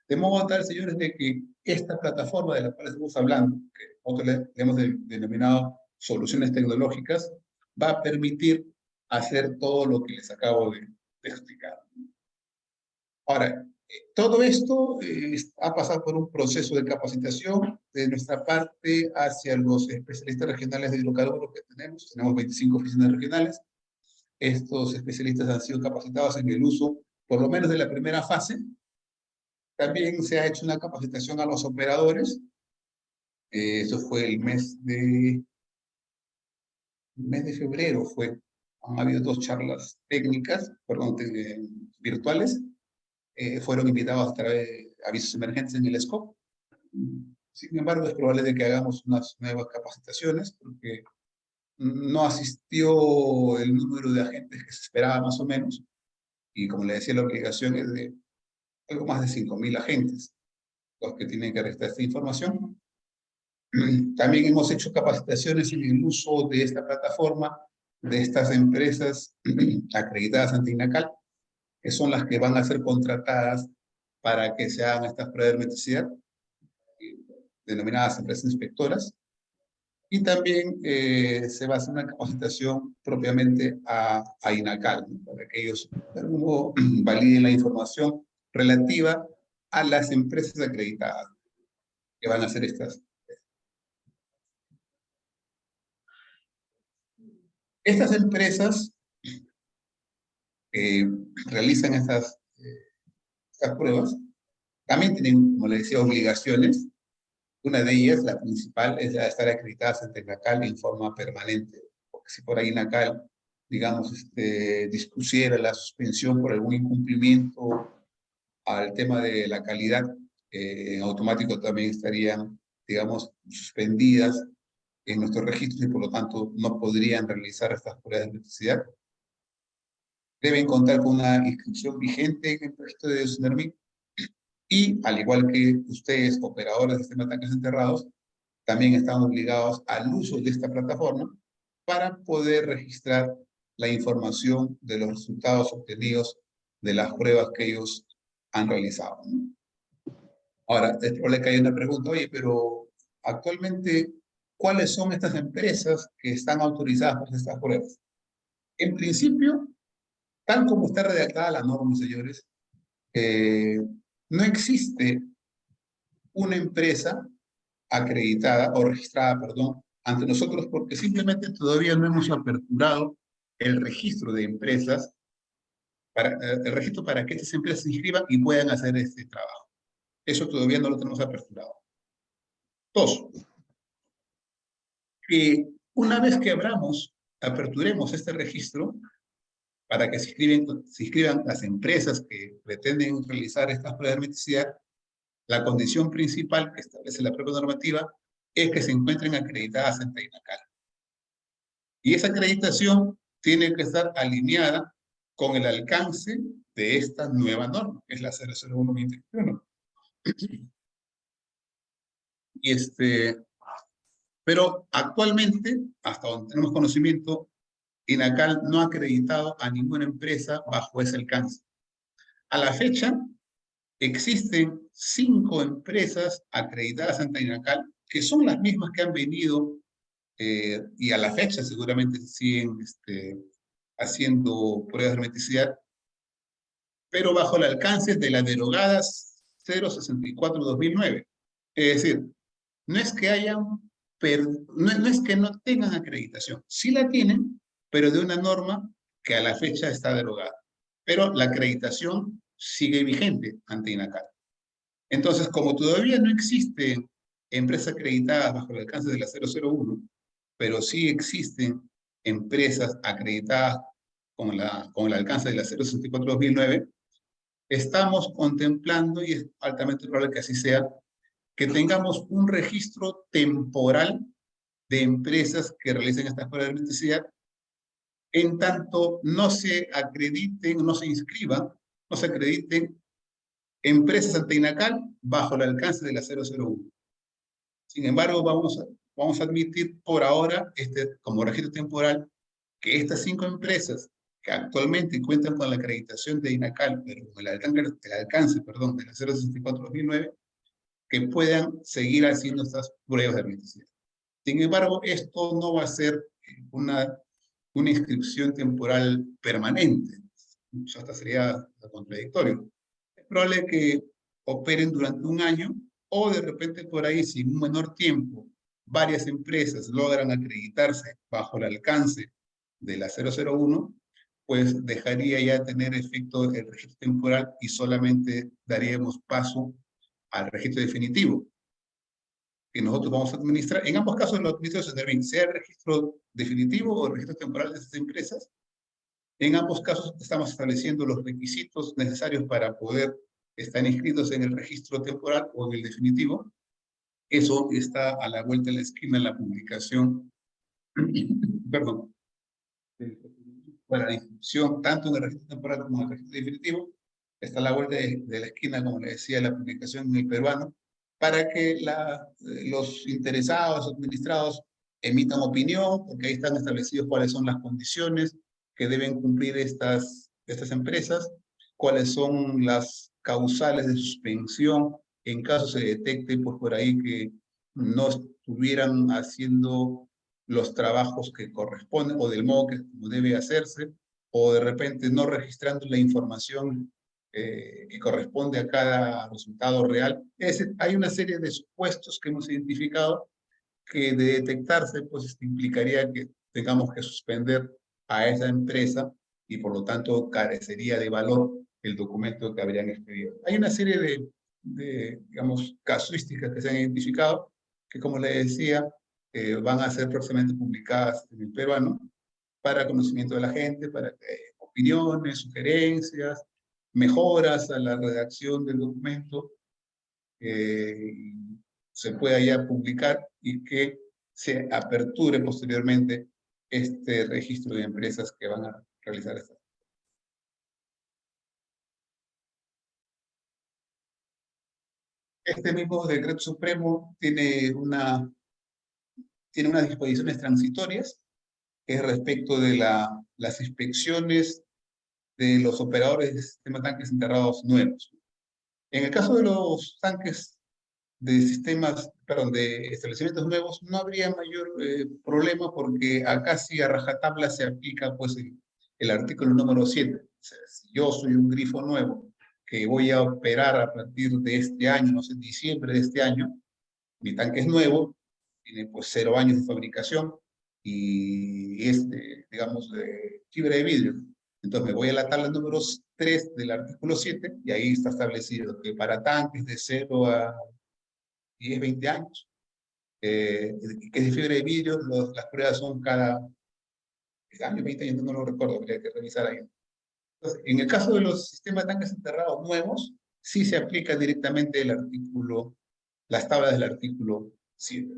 De modo tal, señores, de que esta plataforma de la cual estamos hablando, que nosotros le hemos denominado soluciones tecnológicas, va a permitir hacer todo lo que les acabo de explicar. Ahora, todo esto ha pasado por un proceso de capacitación de nuestra parte hacia los especialistas regionales de hidrocarburos que tenemos. Tenemos 25 oficinas regionales. Estos especialistas han sido capacitados en el uso, por lo menos de la primera fase. También se ha hecho una capacitación a los operadores. Eso fue el mes de febrero. Han habido 2 charlas técnicas, perdón, virtuales. Fueron invitados a través de avisos emergentes en el SCOP. Sin embargo, es probable de que hagamos unas nuevas capacitaciones, porque no asistió el número de agentes que se esperaba más o menos, y como le decía, la obligación es de algo más de 5.000 agentes los que tienen que registrar esta información. También hemos hecho capacitaciones en el uso de esta plataforma, de estas empresas acreditadas ante INACAL, que son las que van a ser contratadas para que se hagan estas pruebas de hermeticidad, denominadas empresas inspectoras. Y también se va a hacer una capacitación propiamente a INACAL, ¿no? Para que ellos de algún modo validen la información relativa a las empresas acreditadas que van a hacer estas empresas que realizan estas pruebas. También tienen, como les decía, obligaciones. Una de ellas, la principal, es la de estar acreditadas ante INACAL en forma permanente. Porque si por ahí INACAL, digamos, dispusiera la suspensión por algún incumplimiento al tema de la calidad, en automático también estarían, digamos, suspendidas en nuestros registros y por lo tanto no podrían realizar estas pruebas de autenticidad. Deben contar con una inscripción vigente en el registro de SUNERMIN y, al igual que ustedes, operadores de sistemas de tanques enterrados, también están obligados al uso de esta plataforma para poder registrar la información de los resultados obtenidos de las pruebas que ellos han realizado, ¿no? Ahora, es probable que haya una pregunta, oye, pero actualmente, ¿cuáles son estas empresas que están autorizadas para estas pruebas? En principio, tal como está redactada la norma, señores, eh, no existe una empresa acreditada o registrada, perdón, ante nosotros porque simplemente todavía no hemos aperturado el registro de empresas, el registro para que estas empresas se inscriban y puedan hacer este trabajo. Eso todavía no lo tenemos aperturado. Dos, que una vez que aperturemos este registro para que se inscriban las empresas que pretenden realizar estas pruebas de hermeticidad, la condición principal que establece la propia normativa es que se encuentren acreditadas ante INACAL. Y esa acreditación tiene que estar alineada con el alcance de esta nueva norma, que es la 001-2021. Pero actualmente, hasta donde tenemos conocimiento, INACAL no ha acreditado a ninguna empresa bajo ese alcance. A la fecha, existen 5 empresas acreditadas ante INACAL, que son las mismas que han venido y a la fecha seguramente siguen haciendo pruebas de hermeticidad, pero bajo el alcance de la derogada 064-2009. Es decir, no es que no es que no tengan acreditación, sí la tienen, pero de una norma que a la fecha está derogada. Pero la acreditación sigue vigente ante INACAL. Entonces, como todavía no existen empresas acreditadas bajo el alcance de la 001, pero sí existen empresas acreditadas con el alcance de la 064-2009, estamos contemplando, y es altamente probable que así sea, que tengamos un registro temporal de empresas que realicen estas pruebas de hermeticidad, en tanto no se acrediten, no se inscriban, no se acrediten empresas ante INACAL bajo el alcance de la 001. Sin embargo, vamos a admitir por ahora, como registro temporal, que estas 5 empresas que actualmente cuentan con la acreditación de INACAL, pero con el alcance de la 064-2009, que puedan seguir haciendo estas pruebas de hermeticidad. Sin embargo, esto no va a ser una inscripción temporal permanente. Eso hasta sería contradictorio. Es probable que operen durante un año o de repente por ahí, si en un menor tiempo varias empresas logran acreditarse bajo el alcance de la 001, pues dejaría ya tener efecto el registro temporal y solamente daríamos paso al registro definitivo que nosotros vamos a administrar. En ambos casos lo administra SUNERMIN, sea el registro definitivo o el registro temporal de estas empresas. En ambos casos estamos estableciendo los requisitos necesarios para poder estar inscritos en el registro temporal o en el definitivo. Eso está a la vuelta de la esquina en la publicación, perdón, para la inscripción tanto en el registro temporal como en el registro definitivo. Está a la vuelta de la esquina, como le decía, la publicación en el peruano, para que los interesados, administrados, emitan opinión, porque ahí están establecidos cuáles son las condiciones que deben cumplir estas empresas, cuáles son las causales de suspensión en caso se detecte pues, por ahí que no estuvieran haciendo los trabajos que corresponden o del modo que debe hacerse, o de repente no registrando la información que corresponde a cada resultado real. Hay una serie de supuestos que hemos identificado que de detectarse, pues implicaría que tengamos que suspender a esa empresa y por lo tanto carecería de valor el documento que habrían expedido. Hay una serie digamos, casuísticas que se han identificado que, como le decía, van a ser próximamente publicadas en el peruano para conocimiento de la gente, para opiniones, sugerencias, mejoras a la redacción del documento, se pueda ya publicar y que se aperture posteriormente este registro de empresas que van a realizar esta. Este mismo decreto supremo tiene unas disposiciones transitorias que es respecto de las inspecciones de los operadores de sistemas tanques enterrados nuevos. En el caso de los tanques de sistemas, perdón, de establecimientos nuevos, no habría mayor problema porque acá sí a rajatabla se aplica pues el artículo número 7. O sea, si yo soy un grifo nuevo que voy a operar a partir de este año, no sé, diciembre de este año, mi tanque es nuevo, tiene pues 0 años de fabricación y es, digamos, de fibra de vidrio. Entonces me voy a la tabla número 3 del artículo 7 y ahí está establecido que para tanques de 0 a 10, 20 años, que es de fibra de vidrio, las pruebas son cada año, 20 años, no lo recuerdo, habría que revisar ahí. Entonces, en el caso de los sistemas de tanques enterrados nuevos, sí se aplica directamente el artículo, las tablas del artículo 7.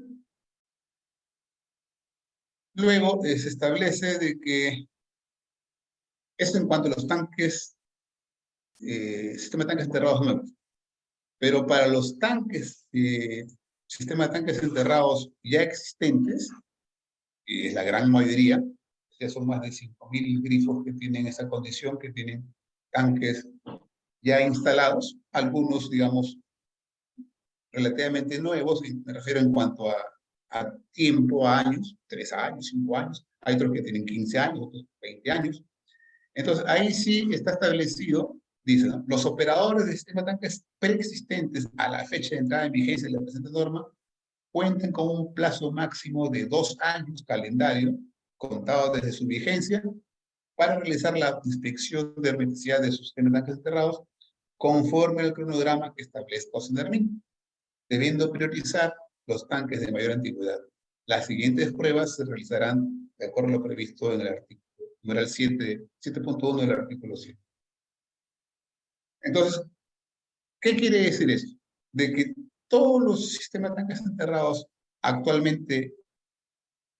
Luego se establece de que esto en cuanto a los tanques, sistema de tanques enterrados nuevos, pero para los tanques, sistema de tanques enterrados ya existentes, que es la gran mayoría, ya son más de 5.000 grifos que tienen esa condición, que tienen tanques ya instalados, algunos, digamos, relativamente nuevos, y me refiero en cuanto a tiempo, a años, 3 años, 5 años, hay otros que tienen 15 años, otros 20 años. Entonces, ahí sí está establecido, dice, ¿no? Los operadores de sistema de tanques preexistentes a la fecha de entrada en vigencia de la presente norma cuenten con un plazo máximo de 2 años calendario, contado desde su vigencia, para realizar la inspección de hermeticidad de sus sistemas de tanques enterrados conforme al cronograma que establezca SENERMIN, debiendo priorizar los tanques de mayor antigüedad. Las siguientes pruebas se realizarán de acuerdo a lo previsto en el artículo numeral 7.1 del artículo 7. Entonces, ¿qué quiere decir esto? De que todos los sistemas de tanques enterrados actualmente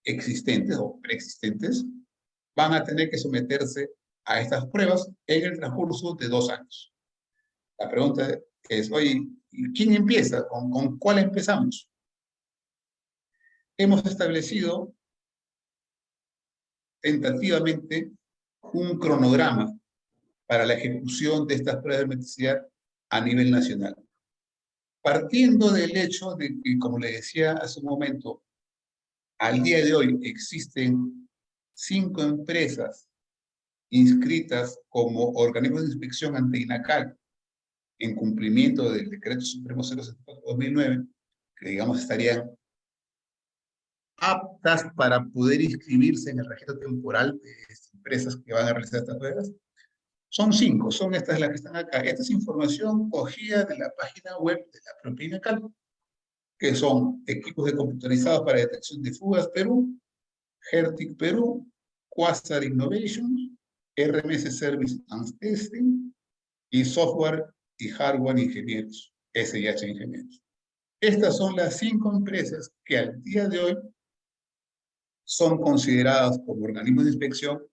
existentes o preexistentes van a tener que someterse a estas pruebas en el transcurso de 2 años. La pregunta es, oye, ¿quién empieza? ¿Con cuál empezamos? Hemos establecido tentativamente un cronograma para la ejecución de estas pruebas de hermeticidad a nivel nacional. Partiendo del hecho de que, como le decía hace un momento, al día de hoy existen 5 empresas inscritas como organismos de inspección ante INACAL en cumplimiento del Decreto Supremo 074/2009, que digamos estarían aptas para poder inscribirse en el registro temporal de estas empresas que van a realizar estas pruebas. Son 5, son estas las que están acá. Esta es información cogida de la página web de la propia INACAL, que son equipos de computarizados para detección de fugas Perú, Hertic Perú, Quasar Innovation, RMS Service and Testing, y Software y Hardware Ingenieros, SIH Ingenieros. Estas son las 5 empresas que al día de hoy son consideradas como organismos de inspección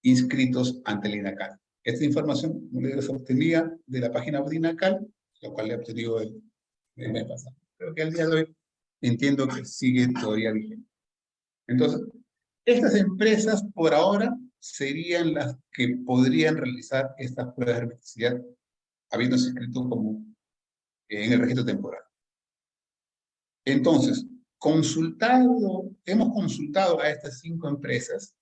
inscritos ante el INACAL. Esta información se obtenía de la página web de INACAL, lo cual le he obtenido el mes pasado. Pero que al día de hoy entiendo que sigue todavía vigente. Entonces, estas empresas por ahora serían las que podrían realizar estas pruebas de hermeticidad habiéndose inscrito como en el registro temporal. Entonces, hemos consultado a estas 5 empresas.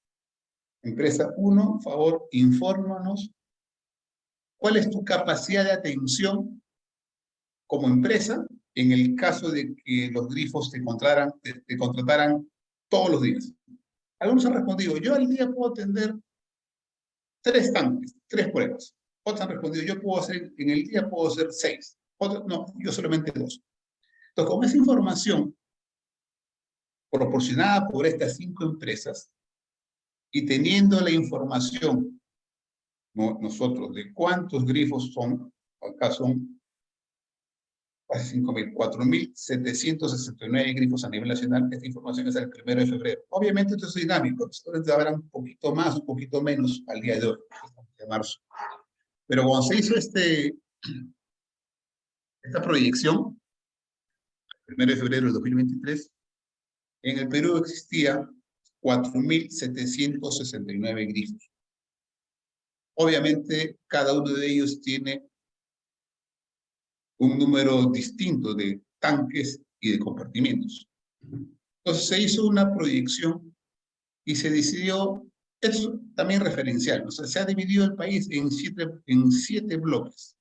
Empresa 1, por favor, infórmanos cuál es tu capacidad de atención como empresa en el caso de que los grifos te contrataran todos los días. Algunos han respondido, yo al día puedo atender 3 tanques, 3 pruebas. Otros han respondido, yo puedo hacer, en el día puedo hacer 6. Otros, no, yo solamente 2. Entonces, con esa información proporcionada por estas 5 empresas y teniendo la información nosotros de cuántos grifos son, acá son casi 5.000, 4.769 grifos a nivel nacional. Esta información es el 1 de febrero. Obviamente esto es dinámico, seguramente habrá un poquito más, un poquito menos al día de hoy, de marzo. Pero cuando se hizo esta proyección, el 1 de febrero del 2023, en el Perú existía 4.769 grifos. Obviamente, cada uno de ellos tiene un número distinto de tanques y de compartimientos. Entonces se hizo una proyección y se decidió, eso también referencial, o sea, se ha dividido el país en 7 bloques.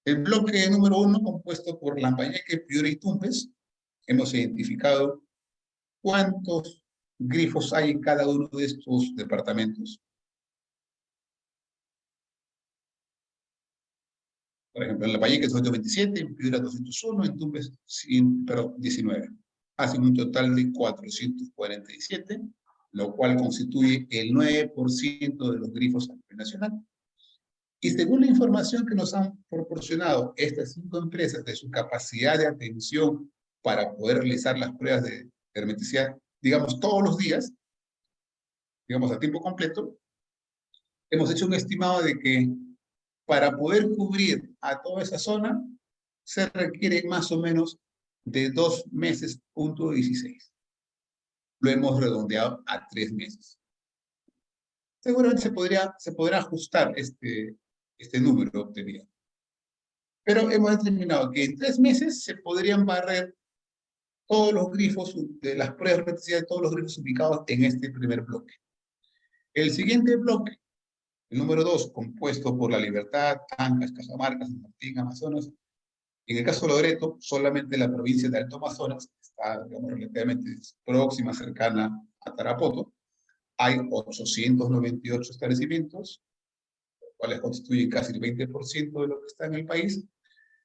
El bloque número 1, compuesto por Lambayeque, Piura y Tumbes, hemos identificado cuántos grifos hay en cada uno de estos departamentos. Por ejemplo, en Lambayeque 227, en Piura 201, en Tumbes 19. Hacen un total de 447, lo cual constituye el 9% de los grifos a nivel nacional. Y según la información que nos han proporcionado estas 5 empresas de su capacidad de atención para poder realizar las pruebas de hermeticidad, digamos, todos los días, digamos, a tiempo completo, hemos hecho un estimado de que para poder cubrir a toda esa zona se requiere más o menos de 2 meses, punto 16. Lo hemos redondeado a 3 meses. Seguramente se podrá ajustar este número obtenido. Pero hemos determinado que en 3 meses se podrían barrer todos los grifos de las pruebas de hermeticidad de todos los grifos ubicados en este primer bloque. El siguiente bloque, el número 2, compuesto por La Libertad, Ancash, Cajamarca, San Martín, Amazonas. En el caso de Loreto, solamente la provincia de Alto Amazonas, que está, digamos, relativamente próxima, cercana a Tarapoto, hay 898 establecimientos, los cuales constituyen casi el 20% de lo que está en el país.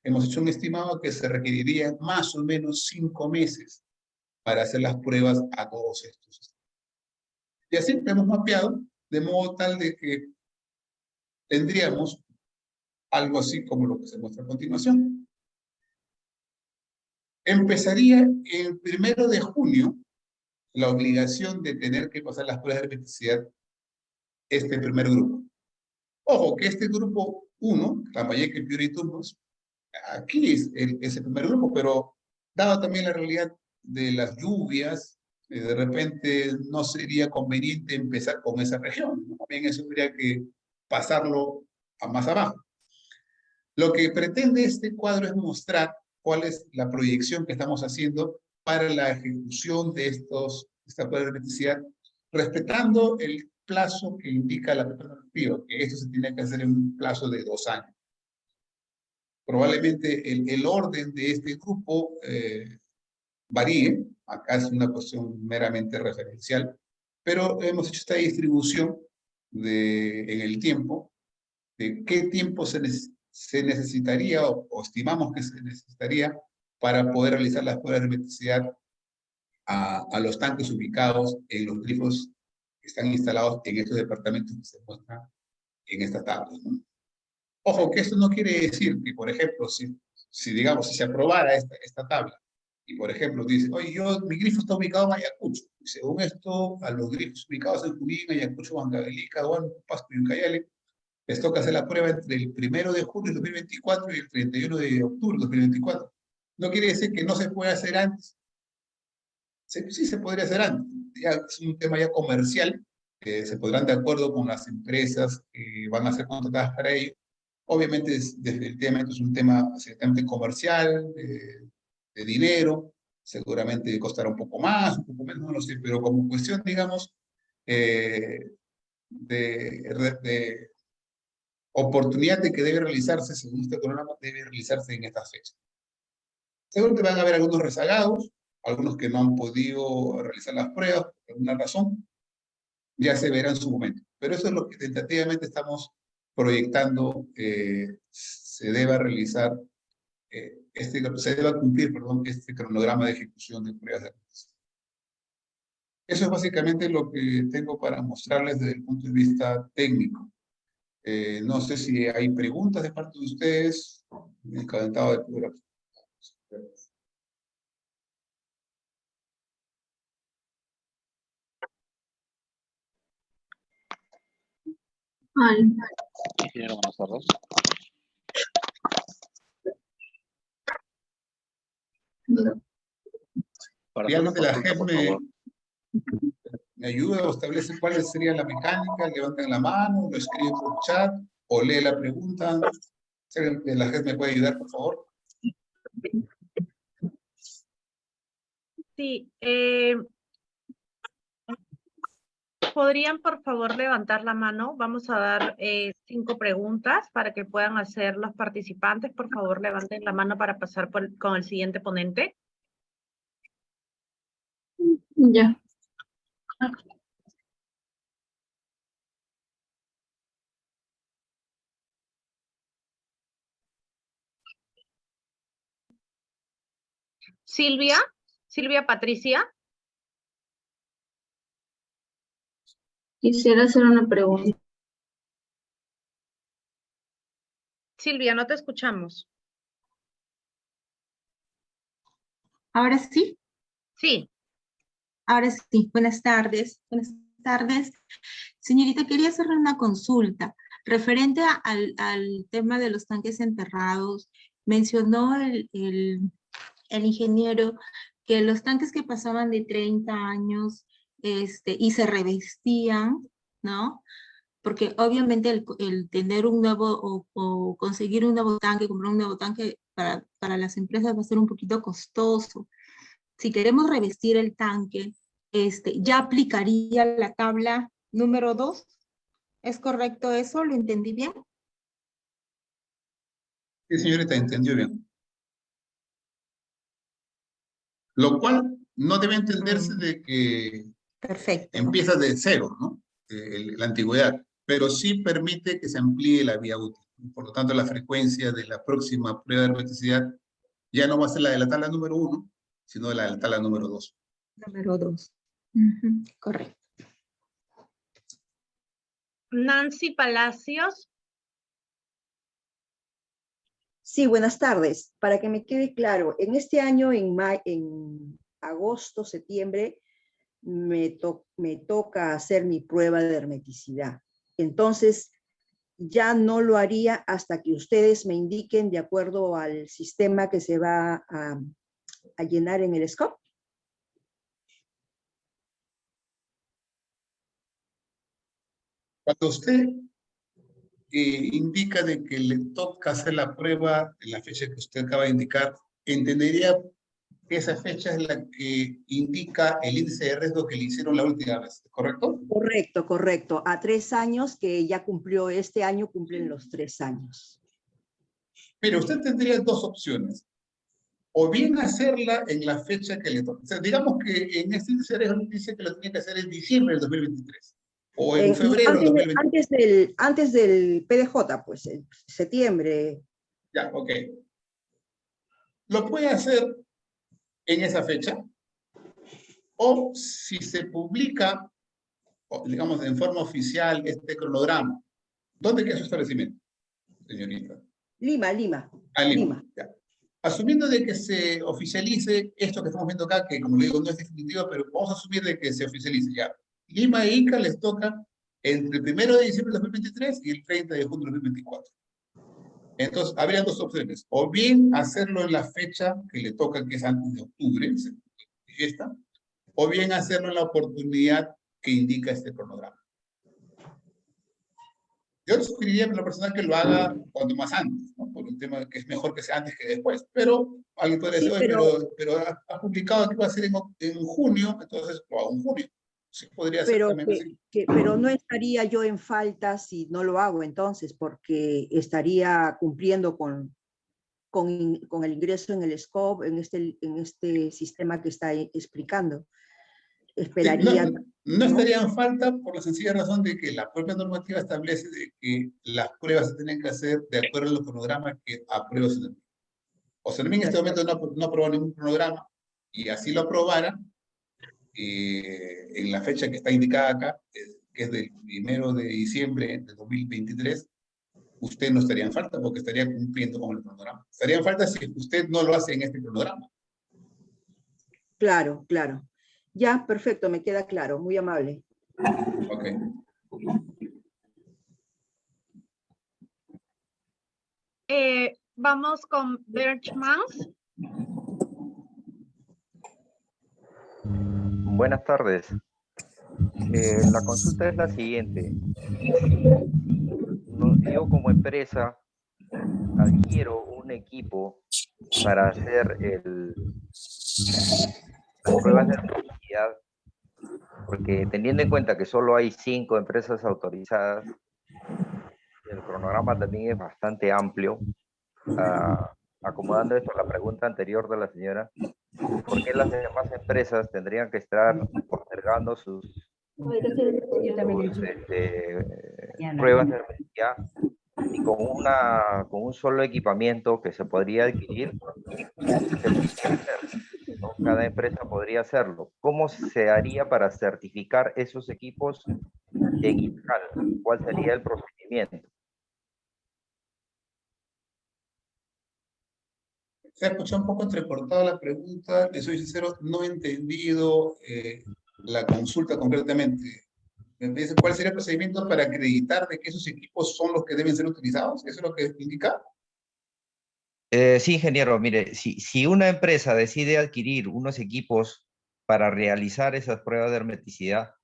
Hemos hecho un estimado que se requeriría más o menos 5 meses para hacer las pruebas a todos estos. Y así hemos mapeado de modo tal de que tendríamos algo así como lo que se muestra a continuación. Empezaría el 1 de junio la obligación de tener que pasar las pruebas de hermeticidad este primer grupo. Ojo, que este grupo 1, Lambayeque, Piura y Tumbes, aquí es el primer grupo, pero dado también la realidad de las lluvias, de repente no sería conveniente empezar con esa región, ¿no? También eso habría que pasarlo a más abajo. Lo que pretende este cuadro es mostrar cuál es la proyección que estamos haciendo para la ejecución de esta prueba de hermeticidad, respetando el plazo que indica la normativa, que esto se tiene que hacer en un plazo de 2 años. Probablemente el orden de este grupo varíe, acá es una cuestión meramente referencial, pero hemos hecho esta distribución en el tiempo, de qué tiempo se necesitaría o estimamos que se necesitaría para poder realizar las pruebas de hermeticidad a los tanques ubicados en los grifos que están instalados en estos departamentos que se muestran en esta tabla, ¿no? Ojo, que esto no quiere decir que, por ejemplo, si digamos, si se aprobara esta tabla, y por ejemplo dice, oye, mi grifo está ubicado en Ayacucho, y según esto, a los grifos ubicados en Junín, Ayacucho, Huancavelica, Huánuco, Pasto y Ucayali, les toca hacer la prueba entre el 1 de julio de 2024 y el 31 de octubre de 2024. No quiere decir que no se pueda hacer antes. Sí se podría hacer antes. Ya es un tema ya comercial, se podrán de acuerdo con las empresas que van a ser contratadas para ello. Obviamente, desde el tema, esto es un tema ciertamente comercial, de dinero. seguramente costará un poco más, un poco menos, no lo sé, pero como cuestión, digamos, de oportunidad de que debe realizarse, según este programa, debe realizarse en estas fechas. Seguro van a haber algunos rezagados, algunos que no han podido realizar las pruebas por alguna razón, ya se verá en su momento. Pero eso es lo que tentativamente estamos proyectando se deba realizar, se deba cumplir, perdón, este cronograma de ejecución de pruebas de admisión. Eso es básicamente lo que tengo para mostrarles desde el punto de vista técnico. No sé si hay preguntas de parte de ustedes. Encantado de poder. Ingeniero, buenas tardes. Si alguien de la JEP me ayuda o establece cuál sería la mecánica, levanten la mano, lo escriben por chat o lee la pregunta. Si alguien de la JEP me puede ayudar, por favor. Sí, ¿podrían por favor levantar la mano? Vamos a dar 5 preguntas para que puedan hacer los participantes. Por favor, levanten la mano para pasar con el siguiente ponente. Ya. Silvia Patricia. Quisiera hacer una pregunta. Silvia, no te escuchamos. ¿Ahora sí? Sí. Ahora sí. Buenas tardes. Buenas tardes. Señorita, quería hacerle una consulta. Referente al tema de los tanques enterrados, mencionó el ingeniero que los tanques que pasaban de 30 años y se revestían, ¿no? Porque obviamente el tener un nuevo o conseguir un nuevo tanque, comprar un nuevo tanque para las empresas va a ser un poquito costoso. Si queremos revestir el tanque, ya aplicaría la tabla número 2. ¿Es correcto eso? ¿Lo entendí bien? Sí, señorita, entendió bien. Lo cual no debe entenderse de que Perfecto. empieza de cero, ¿no? La antigüedad, pero sí permite que se amplíe la vía útil. Por lo tanto, la frecuencia de la próxima prueba de hermeticidad ya no va a ser la de la tabla número 1, sino la de la tabla número 2. Número 2. Correcto. Nancy Palacios. Sí, buenas tardes. Para que me quede claro, en este año, en agosto, septiembre, me toca hacer mi prueba de hermeticidad. Entonces, ya no lo haría hasta que ustedes me indiquen de acuerdo al sistema que se va a llenar en el scope. Cuando usted indica de que le toca hacer la prueba en la fecha que usted acaba de indicar, entendería que esa fecha es la que indica el índice de riesgo que le hicieron la última vez, ¿correcto? Correcto, correcto. A 3 años que ya cumplió este año, cumplen los 3 años. Pero usted tendría dos opciones. O bien hacerla en la fecha que le toca. O sea, digamos que en este índice de riesgo dice que lo tenía que hacer en diciembre del 2023. O en febrero del 2023. Antes del PDJ, pues, en septiembre. Ya, ok. Lo puede hacer en esa fecha, o si se publica, digamos, en forma oficial este cronograma. ¿Dónde queda su establecimiento, señorita? Lima. Ya. Asumiendo de que se oficialice esto que estamos viendo acá, que como le digo no es definitivo, pero vamos a asumir de que se oficialice ya. Lima e Ica les toca entre el 1 de diciembre de 2023 y el 30 de junio de 2024. Entonces, habrían dos opciones. O bien hacerlo en la fecha que le toca, que es antes de octubre, fiesta, o bien hacerlo en la oportunidad que indica este cronograma. Yo sugeriría en lo personal que lo haga cuanto más antes, ¿no? Por un tema que es mejor que sea antes que después. Pero alguien puede decir, Sí, oye, pero, pero ha publicado que va a ser en junio, entonces lo hago en junio. Sí, podría ser pero, también así. pero no estaría yo en falta si no lo hago entonces, porque estaría cumpliendo con el ingreso en el SCOP, en este sistema que está explicando. Sí, Esperaría, no ¿no? estaría en falta por la sencilla razón de que la propia normativa establece de que las pruebas se tienen que hacer de acuerdo a los cronogramas que aprueba Senermin. O Senermin en este momento no aprobó ningún cronograma, y así lo aprobara, en la fecha que está indicada acá, que es del 1 de diciembre de 2023, usted no estaría en falta porque estaría cumpliendo con el cronograma. Estaría en falta si usted no lo hace en este cronograma. Claro, claro. Ya, perfecto, me queda claro, muy amable. Ok. Vamos con Berchmans. Buenas tardes. La consulta es la siguiente. Yo como empresa adquiero un equipo para hacer las pruebas de erradicidad, porque teniendo en cuenta que solo hay 5 empresas autorizadas, el cronograma también es bastante amplio. Acomodando esto a la pregunta anterior de la señora, ¿por qué las demás empresas tendrían que estar postergando sus pruebas de erradicidad y con un solo equipamiento que se podría adquirir, se podría hacer, ¿no? Cada empresa podría hacerlo? ¿Cómo se haría para certificar esos equipos en INCAL? ¿Cuál sería el procedimiento? Se ha escuchado un poco entrecortada la pregunta, le soy sincero, no he entendido la consulta concretamente. Me dice, ¿cuál sería el procedimiento para acreditar de que esos equipos son los que deben ser utilizados? ¿Eso es lo que indica? Sí, ingeniero, mire, si una empresa decide adquirir unos equipos para realizar esas pruebas de hermeticidad,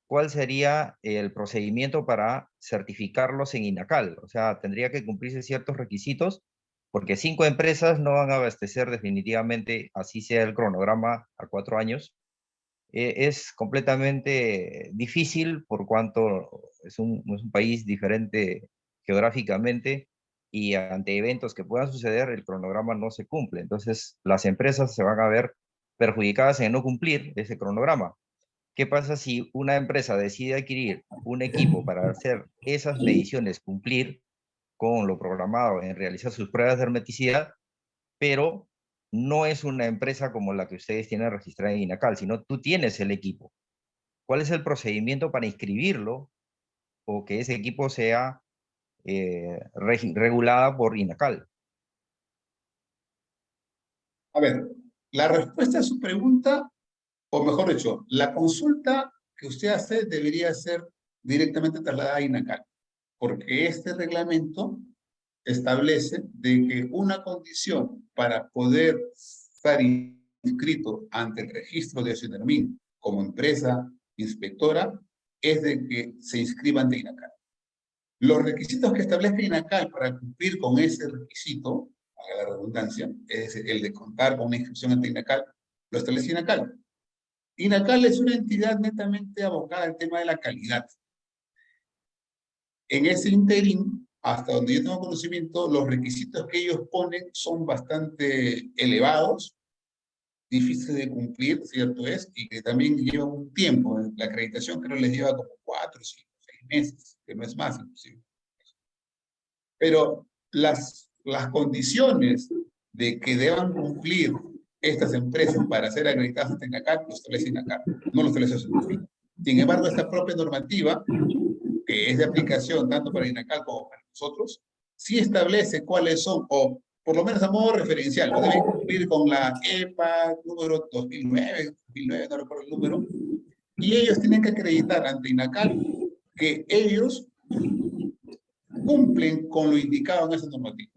¿cuál sería el procedimiento para certificarlos en INACAL? O sea, tendría que cumplirse ciertos requisitos, porque 5 empresas no van a abastecer definitivamente, así sea el cronograma, a 4 años. Es completamente difícil por cuanto es un país diferente geográficamente, y ante eventos que puedan suceder, el cronograma no se cumple. Entonces, las empresas se van a ver perjudicadas en no cumplir ese cronograma. ¿Qué pasa si una empresa decide adquirir un equipo para hacer esas mediciones, cumplir con lo programado en realizar sus pruebas de hermeticidad, pero no es una empresa como la que ustedes tienen registrada en INACAL, sino tú tienes el equipo? ¿Cuál es el procedimiento para inscribirlo o que ese equipo sea regulada por INACAL? A ver, la respuesta a su pregunta, o mejor dicho, la consulta que usted hace debería ser directamente trasladada a INACAL, porque este reglamento establece de que una condición para poder estar inscrito ante el registro de Senermin como empresa inspectora es de que se inscriba ante INACAL. Los requisitos que establece INACAL para cumplir con ese requisito, a la redundancia, es el de contar con una inscripción ante INACAL, lo establece INACAL. INACAL es una entidad netamente abocada al tema de la calidad. En ese interín, hasta donde yo tengo conocimiento, los requisitos que ellos ponen son bastante elevados, difíciles de cumplir, cierto es, y que también llevan un tiempo. La acreditación creo les lleva como 4, 5, 6 meses, que no es más inclusive. Pero las condiciones de que deban cumplir estas empresas para ser acreditadas ante INACAL, lo establece INACAL, no lo establece Senermin. Sin embargo, esta propia normativa, que es de aplicación tanto para INACAL como para nosotros, sí establece cuáles son, o por lo menos a modo referencial, lo deben cumplir con la EPA número 2009, no recuerdo el número, y ellos tienen que acreditar ante INACAL que ellos cumplen con lo indicado en esa normativa.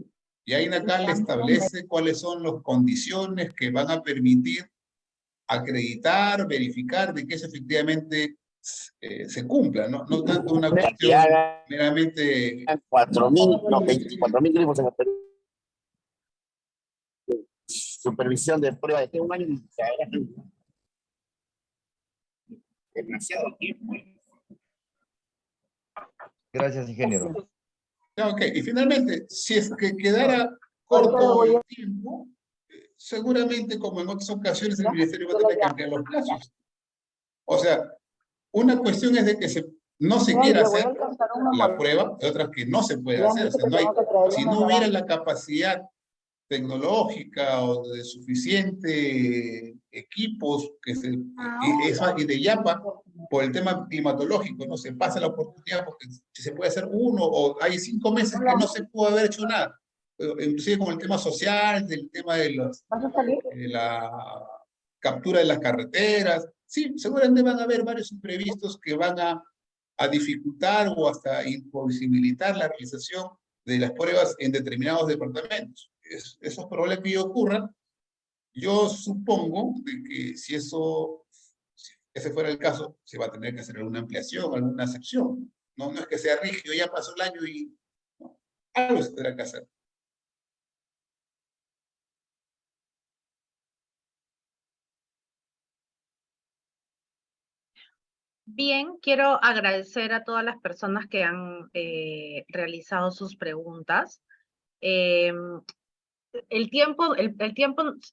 Y ahí INACAL establece cuáles son las condiciones que van a permitir acreditar, verificar de que es efectivamente se cumpla, ¿no? No tanto una Que cuestión hagan meramente 4.000, no, 24.000 grifos en la supervisión de prueba de un año. Demasiado tiempo. Gracias, ingeniero. Ya, ok, y finalmente, si es que quedara corto el tiempo, seguramente, como en otras ocasiones, el Ministerio va a tener que ampliar los plazos. O sea, una cuestión es de que no se quiera hacer la prueba, y otras que no se puede hacer. O sea, si no hubiera la capacidad tecnológica o de suficiente equipos y de YAPA por el tema climatológico, no se pasa la oportunidad porque si se puede hacer uno o hay 5 meses que no se pudo haber hecho nada, inclusive con el tema social, del tema de la captura de las carreteras, sí, seguramente van a haber varios imprevistos que van a dificultar o hasta imposibilitar la realización de las pruebas en determinados departamentos. Eso es probable que ocurra. Yo supongo de que si ese fuera el caso, se va a tener que hacer alguna ampliación, alguna excepción. No es que sea rígido, ya pasó el año y no, algo se tendrá que hacer. Bien, quiero agradecer a todas las personas que han realizado sus preguntas. El tiempo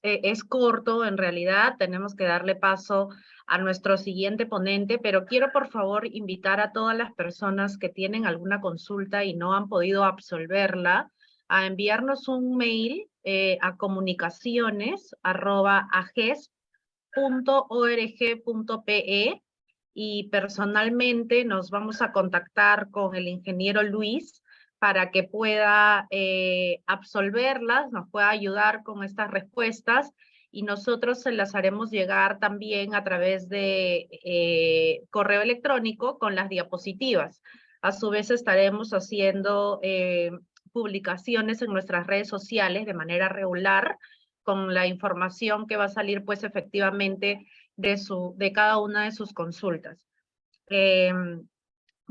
es corto, en realidad, tenemos que darle paso a nuestro siguiente ponente, pero quiero por favor invitar a todas las personas que tienen alguna consulta y no han podido absolverla a enviarnos un mail a comunicaciones@ages.org.pe y personalmente nos vamos a contactar con el ingeniero Luis para que pueda absolverlas, nos pueda ayudar con estas respuestas y nosotros se las haremos llegar también a través de correo electrónico con las diapositivas. A su vez estaremos haciendo publicaciones en nuestras redes sociales de manera regular con la información que va a salir pues efectivamente de cada una de sus consultas.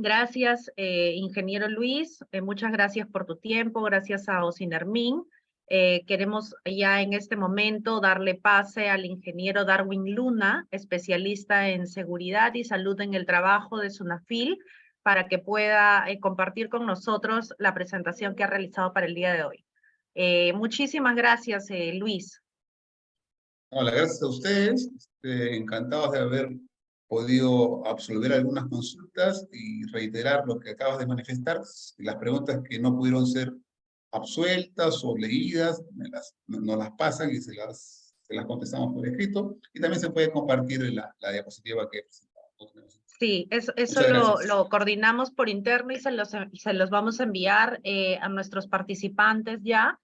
Gracias, ingeniero Luis. Muchas gracias por tu tiempo. Gracias a Osinermin. Queremos ya en este momento darle pase al ingeniero Darwin Luna, especialista en seguridad y salud en el trabajo de SUNAFIL, para que pueda compartir con nosotros la presentación que ha realizado para el día de hoy. Muchísimas gracias, Luis. Hola, gracias a ustedes. Encantados de haber podido absolver algunas consultas y reiterar lo que acabas de manifestar. Las preguntas que no pudieron ser absueltas o leídas, nos las pasan y se las contestamos por escrito. Y también se puede compartir la diapositiva que he presentado. Sí, eso gracias. lo coordinamos por interno y se los vamos a enviar a nuestros participantes ya.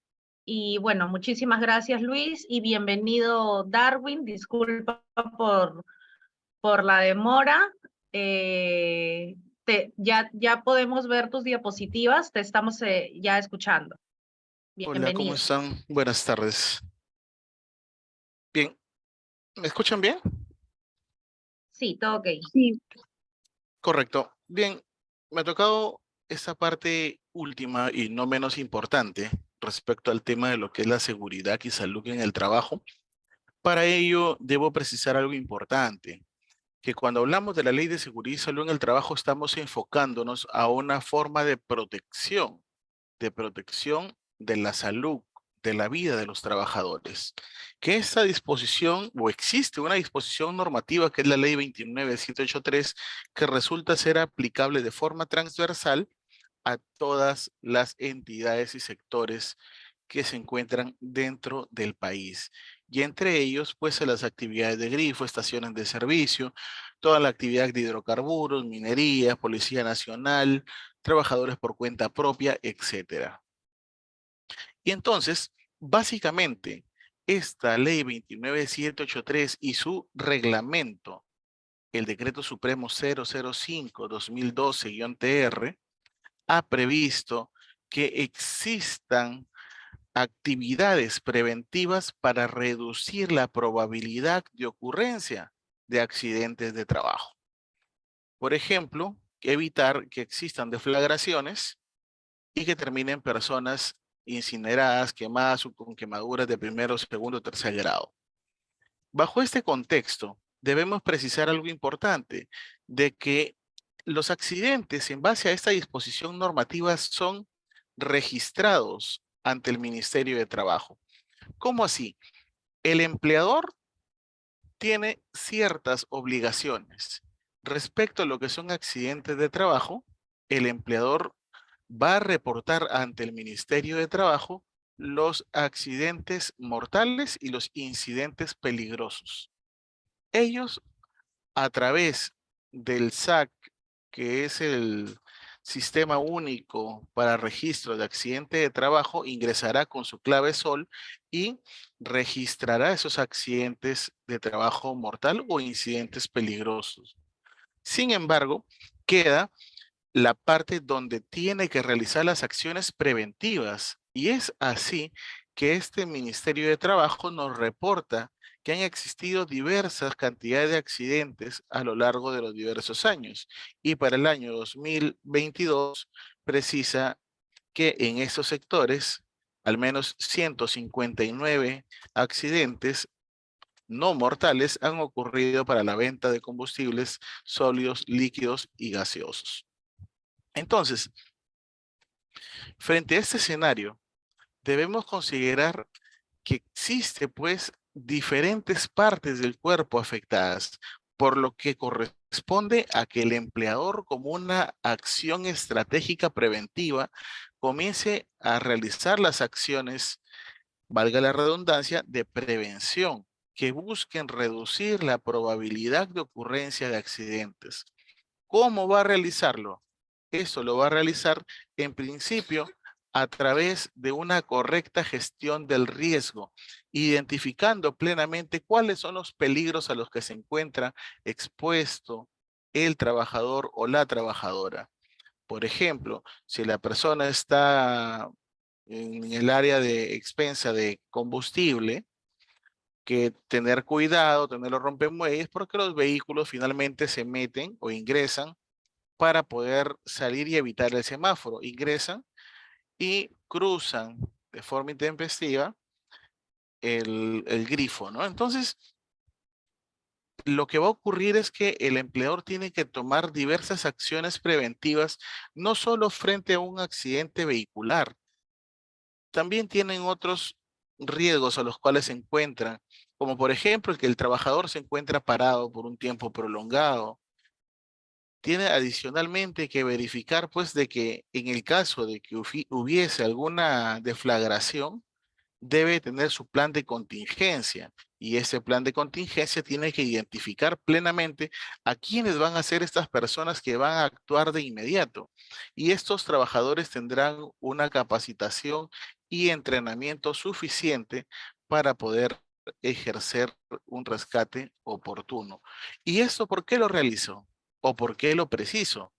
Y bueno, muchísimas gracias Luis y bienvenido Darwin. Disculpa por la demora. Ya podemos ver tus diapositivas, te estamos ya escuchando. Bienvenido. Hola, ¿cómo están? Buenas tardes. Bien, ¿me escuchan bien? Sí, todo ok. Sí. Correcto. Bien, me ha tocado esta parte última y no menos importante respecto al tema de lo que es la seguridad y salud en el trabajo. Para ello, debo precisar algo importante, que cuando hablamos de la Ley de Seguridad y Salud en el Trabajo, estamos enfocándonos a una forma de protección de la salud, de la vida de los trabajadores. Que esta disposición, o existe una disposición normativa que es la Ley 29783, que resulta ser aplicable de forma transversal a todas las entidades y sectores que se encuentran dentro del país. Y entre ellos, pues, a las actividades de grifo, estaciones de servicio, toda la actividad de hidrocarburos, minería, Policía Nacional, trabajadores por cuenta propia, etcétera. Y entonces, básicamente, esta ley 29783 y su reglamento, el Decreto Supremo 005-2012-TR, ha previsto que existan actividades preventivas para reducir la probabilidad de ocurrencia de accidentes de trabajo. Por ejemplo, evitar que existan deflagraciones y que terminen personas incineradas, quemadas o con quemaduras de primero, segundo o tercer grado. Bajo este contexto, debemos precisar algo importante, de que los accidentes en base a esta disposición normativa son registrados ante el Ministerio de Trabajo. ¿Cómo así? El empleador tiene ciertas obligaciones. Respecto a lo que son accidentes de trabajo, el empleador va a reportar ante el Ministerio de Trabajo los accidentes mortales y los incidentes peligrosos. Ellos, a través del SAC, que es el Sistema Único para Registro de Accidente de Trabajo, ingresará con su clave SOL y registrará esos accidentes de trabajo mortal o incidentes peligrosos. Sin embargo, queda la parte donde tiene que realizar las acciones preventivas, y es así que este Ministerio de Trabajo nos reporta que han existido diversas cantidades de accidentes a lo largo de los diversos años, y para el año 2022 precisa que en estos sectores al menos 159 accidentes no mortales han ocurrido para la venta de combustibles sólidos, líquidos y gaseosos. Entonces, frente a este escenario, debemos considerar que existe pues diferentes partes del cuerpo afectadas, por lo que corresponde a que el empleador, como una acción estratégica preventiva, comience a realizar las acciones, valga la redundancia, de prevención, que busquen reducir la probabilidad de ocurrencia de accidentes. ¿Cómo va a realizarlo? Eso lo va a realizar en principio a través de una correcta gestión del riesgo, identificando plenamente cuáles son los peligros a los que se encuentra expuesto el trabajador o la trabajadora. Por ejemplo, si la persona está en el área de expensa de combustible, que tener cuidado, tener los rompemuelles, porque los vehículos finalmente se meten o ingresan para poder salir y evitar el semáforo. Ingresan y cruzan de forma intempestiva el grifo, ¿no? Entonces, lo que va a ocurrir es que el empleador tiene que tomar diversas acciones preventivas, no solo frente a un accidente vehicular, también tienen otros riesgos a los cuales se encuentran, como por ejemplo el que el trabajador se encuentra parado por un tiempo prolongado. Tiene adicionalmente que verificar pues de que en el caso de que hubiese alguna deflagración, debe tener su plan de contingencia, y ese plan de contingencia tiene que identificar plenamente a quiénes van a ser estas personas que van a actuar de inmediato, y estos trabajadores tendrán una capacitación y entrenamiento suficiente para poder ejercer un rescate oportuno. ¿Y esto por qué lo realizo? ¿O por qué lo preciso?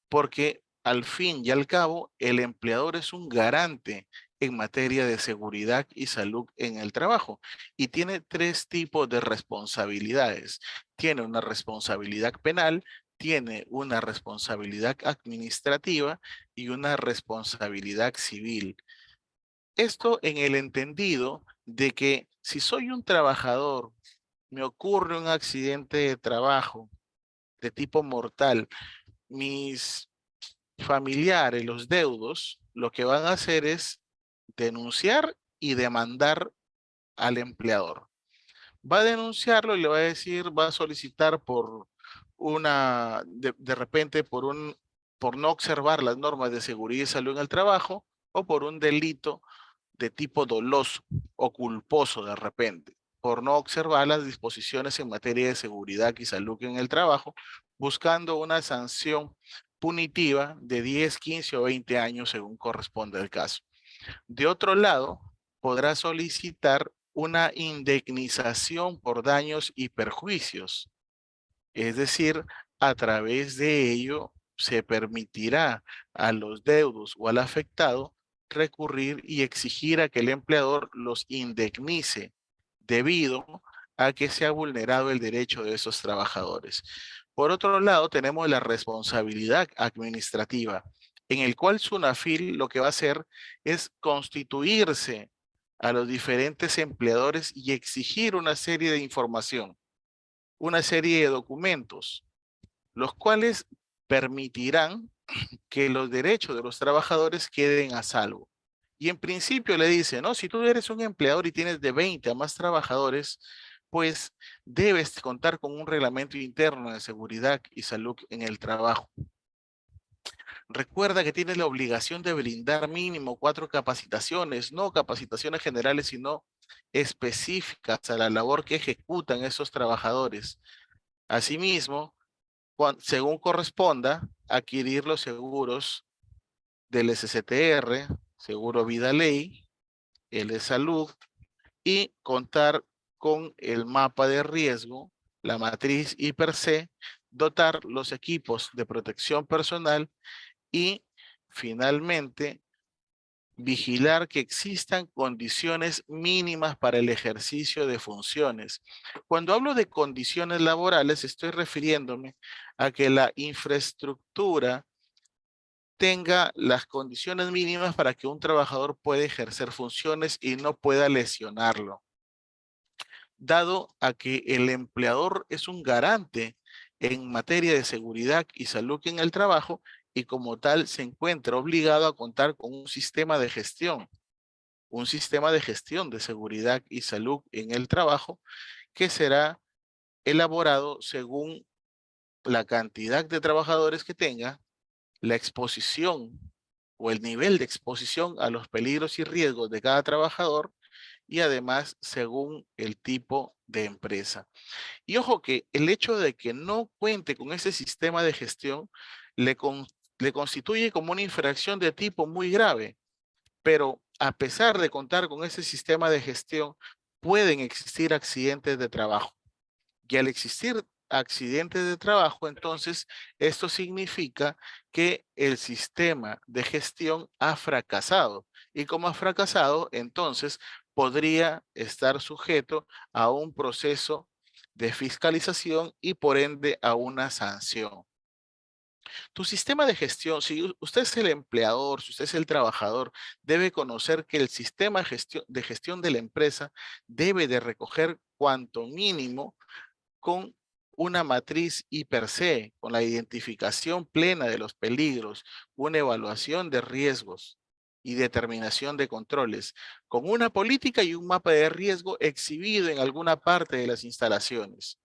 Porque al fin y al cabo, el empleador es un garante en materia de seguridad y salud en el trabajo, y tiene tres tipos de responsabilidades. Tiene una responsabilidad penal, tiene una responsabilidad administrativa y una responsabilidad civil. Esto en el entendido de que si soy un trabajador, me ocurre un accidente de trabajo de tipo mortal, mis familiares, los deudos, lo que van a hacer es denunciar y demandar al empleador. Va a denunciarlo y le va a decir, va a solicitar por una, de repente por no observar las normas de seguridad y salud en el trabajo, o por un delito de tipo doloso o culposo de repente, por no observar las disposiciones en materia de seguridad y salud en el trabajo, buscando una sanción punitiva de 10, 15 o 20 años según corresponde el caso. De otro lado, podrá solicitar una indemnización por daños y perjuicios. Es decir, a través de ello se permitirá a los deudos o al afectado recurrir y exigir a que el empleador los indemnice debido a que se ha vulnerado el derecho de esos trabajadores. Por otro lado, tenemos la responsabilidad administrativa, en el cual SUNAFIL lo que va a hacer es constituirse a los diferentes empleadores y exigir una serie de información, una serie de documentos, los cuales permitirán que los derechos de los trabajadores queden a salvo. Y en principio le dice, no, si tú eres un empleador y tienes de 20 a más trabajadores, pues debes contar con un reglamento interno de seguridad y salud en el trabajo. Recuerda que tienes la obligación de brindar mínimo 4 capacitaciones, no capacitaciones generales, sino específicas a la labor que ejecutan esos trabajadores. Asimismo, según corresponda, adquirir los seguros del SSTR, Seguro Vida Ley, el de Salud, y contar con el mapa de riesgo, la matriz IPER-C, dotar los equipos de protección personal y, finalmente, vigilar que existan condiciones mínimas para el ejercicio de funciones. Cuando hablo de condiciones laborales, estoy refiriéndome a que la infraestructura tenga las condiciones mínimas para que un trabajador pueda ejercer funciones y no pueda lesionarlo. Dado a que el empleador es un garante en materia de seguridad y salud en el trabajo y como tal se encuentra obligado a contar con un sistema de gestión de seguridad y salud en el trabajo que será elaborado según la cantidad de trabajadores que tenga, la exposición o el nivel de exposición a los peligros y riesgos de cada trabajador y además según el tipo de empresa. Y ojo que el hecho de que no cuente con ese sistema de gestión le constituye como una infracción de tipo muy grave, pero a pesar de contar con ese sistema de gestión, pueden existir accidentes de trabajo. Y al existir accidentes de trabajo, entonces esto significa que el sistema de gestión ha fracasado. Y como ha fracasado, entonces podría estar sujeto a un proceso de fiscalización y por ende a una sanción. Tu sistema de gestión, si usted es el empleador, si usted es el trabajador, debe conocer que el sistema de gestión de la empresa debe de recoger cuanto mínimo con una matriz IPER-C, con la identificación plena de los peligros, una evaluación de riesgos y determinación de controles, con una política y un mapa de riesgo exhibido en alguna parte de las instalaciones,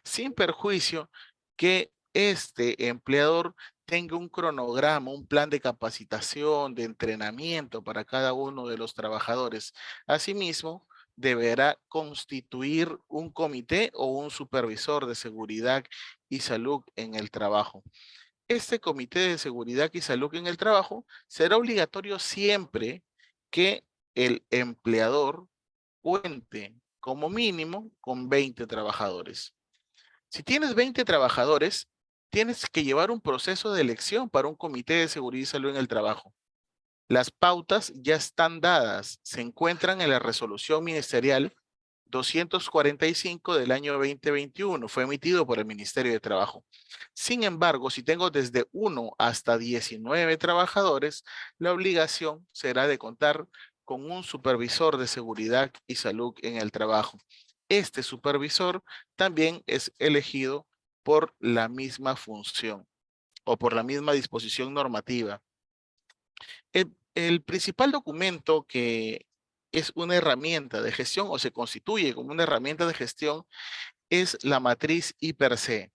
sin perjuicio que este empleador tenga un cronograma, un plan de capacitación, de entrenamiento para cada uno de los trabajadores. Asimismo, deberá constituir un comité o un supervisor de seguridad y salud en el trabajo. Este comité de seguridad y salud en el trabajo será obligatorio siempre que el empleador cuente como mínimo con 20 trabajadores. Si tienes 20 trabajadores, tienes que llevar un proceso de elección para un comité de seguridad y salud en el trabajo. Las pautas ya están dadas, se encuentran en la resolución ministerial 245 del año 2021, fue emitido por el Ministerio de Trabajo. Sin embargo, si tengo desde 1 hasta 19 trabajadores, la obligación será de contar con un supervisor de seguridad y salud en el trabajo. Este supervisor también es elegido por la misma función o por la misma disposición normativa. El principal documento que es una herramienta de gestión o se constituye como una herramienta de gestión es la matriz IPER-C.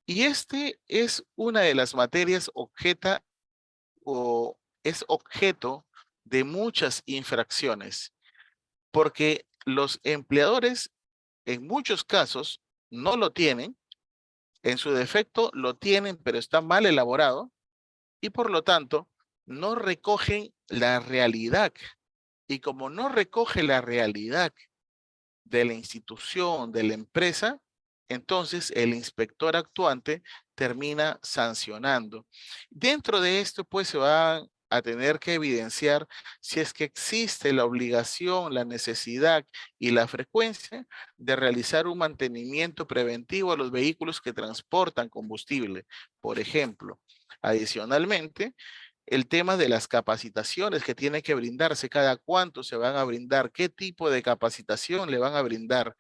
Y este es una de las materias es objeto de muchas infracciones, porque los empleadores en muchos casos no lo tienen, en su defecto lo tienen, pero está mal elaborado y por lo tanto no recogen la realidad. Y como no recoge la realidad de la institución, de la empresa, entonces el inspector actuante termina sancionando. Dentro de esto, pues se van a tener que evidenciar si es que existe la obligación, la necesidad y la frecuencia de realizar un mantenimiento preventivo a los vehículos que transportan combustible, por ejemplo. Adicionalmente, el tema de las capacitaciones que tiene que brindarse, cada cuánto se van a brindar, qué tipo de capacitación le van a brindar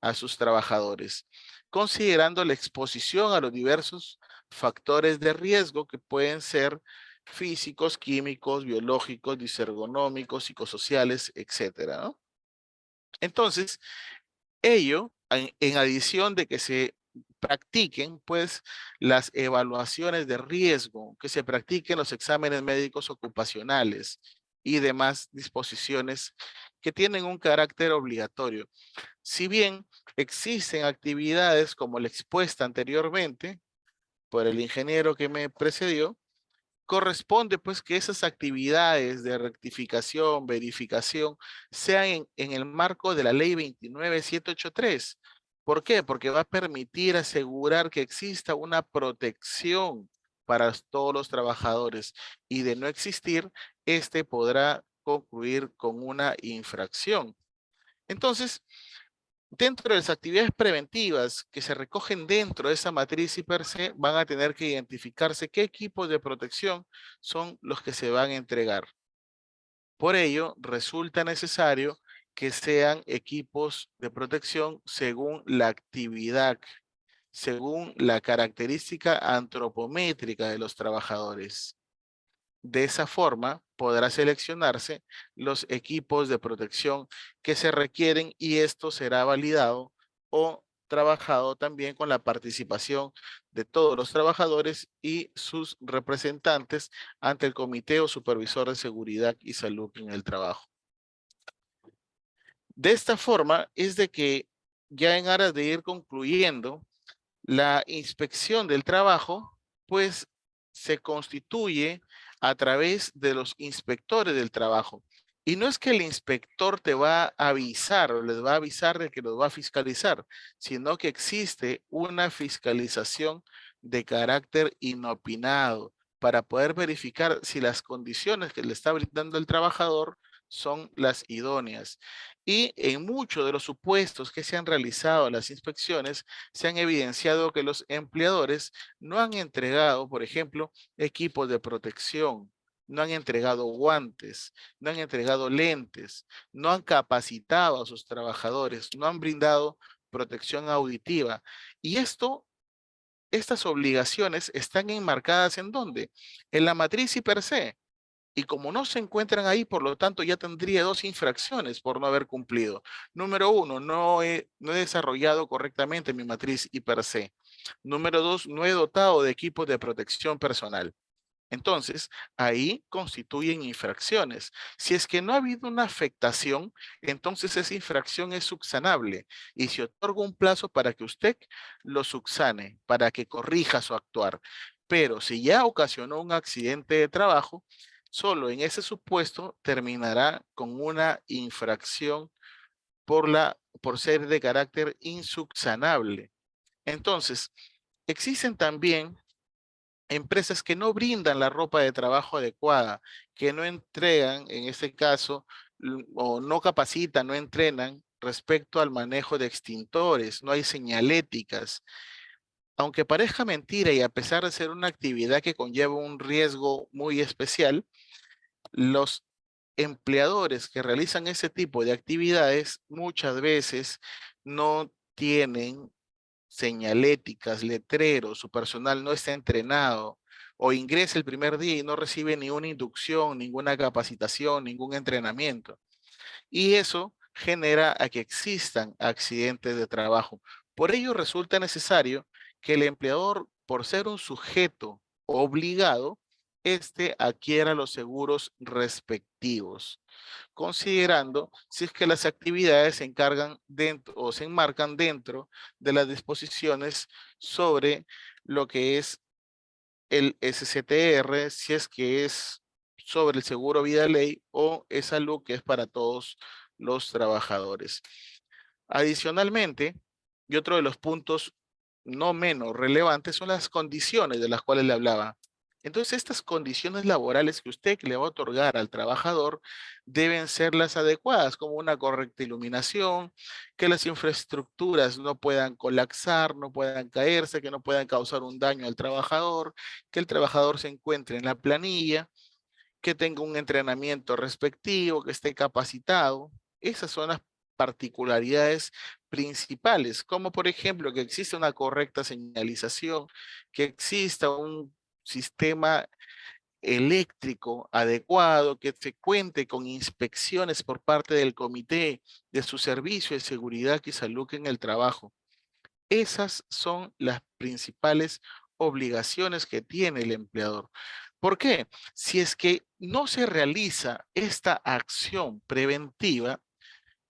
a sus trabajadores, considerando la exposición a los diversos factores de riesgo que pueden ser físicos, químicos, biológicos, disergonómicos, psicosociales, etcétera, ¿no? Entonces, ello, en adición de que se practiquen, pues, las evaluaciones de riesgo, que se practiquen los exámenes médicos ocupacionales y demás disposiciones que tienen un carácter obligatorio. Si bien existen actividades como la expuesta anteriormente por el ingeniero que me precedió, corresponde pues que esas actividades de rectificación, verificación, sean en el marco de la ley 29783. ¿Por qué? Porque va a permitir asegurar que exista una protección para todos los trabajadores y de no existir, este podrá concluir con una infracción. Entonces, dentro de las actividades preventivas que se recogen dentro de esa matriz IPRC, van a tener que identificarse qué equipos de protección son los que se van a entregar. Por ello, resulta necesario que sean equipos de protección según la actividad, según la característica antropométrica de los trabajadores. De esa forma, podrá seleccionarse los equipos de protección que se requieren y esto será validado o trabajado también con la participación de todos los trabajadores y sus representantes ante el Comité o Supervisor de Seguridad y Salud en el Trabajo. De esta forma es de que ya en aras de ir concluyendo, la inspección del trabajo, pues se constituye a través de los inspectores del trabajo. Y no es que el inspector te va a avisar o les va a avisar de que los va a fiscalizar, sino que existe una fiscalización de carácter inopinado para poder verificar si las condiciones que le está brindando el trabajador son las idóneas. Y en muchos de los supuestos que se han realizado las inspecciones, se han evidenciado que los empleadores no han entregado, por ejemplo, equipos de protección, no han entregado guantes, no han entregado lentes, no han capacitado a sus trabajadores, no han brindado protección auditiva. Y estas obligaciones están enmarcadas ¿en dónde? En la matriz IPRC. Y como no se encuentran ahí, por lo tanto, ya tendría 2 infracciones por no haber cumplido. Número 1, no he desarrollado correctamente mi matriz IPRC. Número 2, no he dotado de equipos de protección personal. Entonces, ahí constituyen infracciones. Si es que no ha habido una afectación, entonces esa infracción es subsanable y se otorga un plazo para que usted lo subsane, para que corrija su actuar. Pero si ya ocasionó un accidente de trabajo, solo en ese supuesto terminará con una infracción por ser de carácter insubsanable. Entonces, existen también empresas que no brindan la ropa de trabajo adecuada, que no entregan, en este caso, o no capacitan, no entrenan respecto al manejo de extintores, no hay señaléticas. Aunque parezca mentira y a pesar de ser una actividad que conlleva un riesgo muy especial, los empleadores que realizan ese tipo de actividades muchas veces no tienen señaléticas, letreros, su personal no está entrenado o ingresa el primer día y no recibe ni una inducción, ninguna capacitación, ningún entrenamiento. Y eso genera a que existan accidentes de trabajo. Por ello resulta necesario que el empleador, por ser un sujeto obligado, adquiera los seguros respectivos, considerando si es que las actividades se encargan dentro o se enmarcan dentro de las disposiciones sobre lo que es el SCTR, si es que es sobre el seguro vida ley o es salud que es para todos los trabajadores. Adicionalmente, y otro de los puntos no menos relevantes son las condiciones de las cuales le hablaba. Entonces, estas condiciones laborales que usted le va a otorgar al trabajador deben ser las adecuadas, como una correcta iluminación, que las infraestructuras no puedan colapsar, no puedan caerse, que no puedan causar un daño al trabajador, que el trabajador se encuentre en la planilla, que tenga un entrenamiento respectivo, que esté capacitado. Esas son las particularidades principales, como por ejemplo que exista una correcta señalización, que exista un sistema eléctrico adecuado, que se cuente con inspecciones por parte del comité de su servicio de seguridad y salud en el trabajo. Esas son las principales obligaciones que tiene el empleador. ¿Por qué? Si es que no se realiza esta acción preventiva,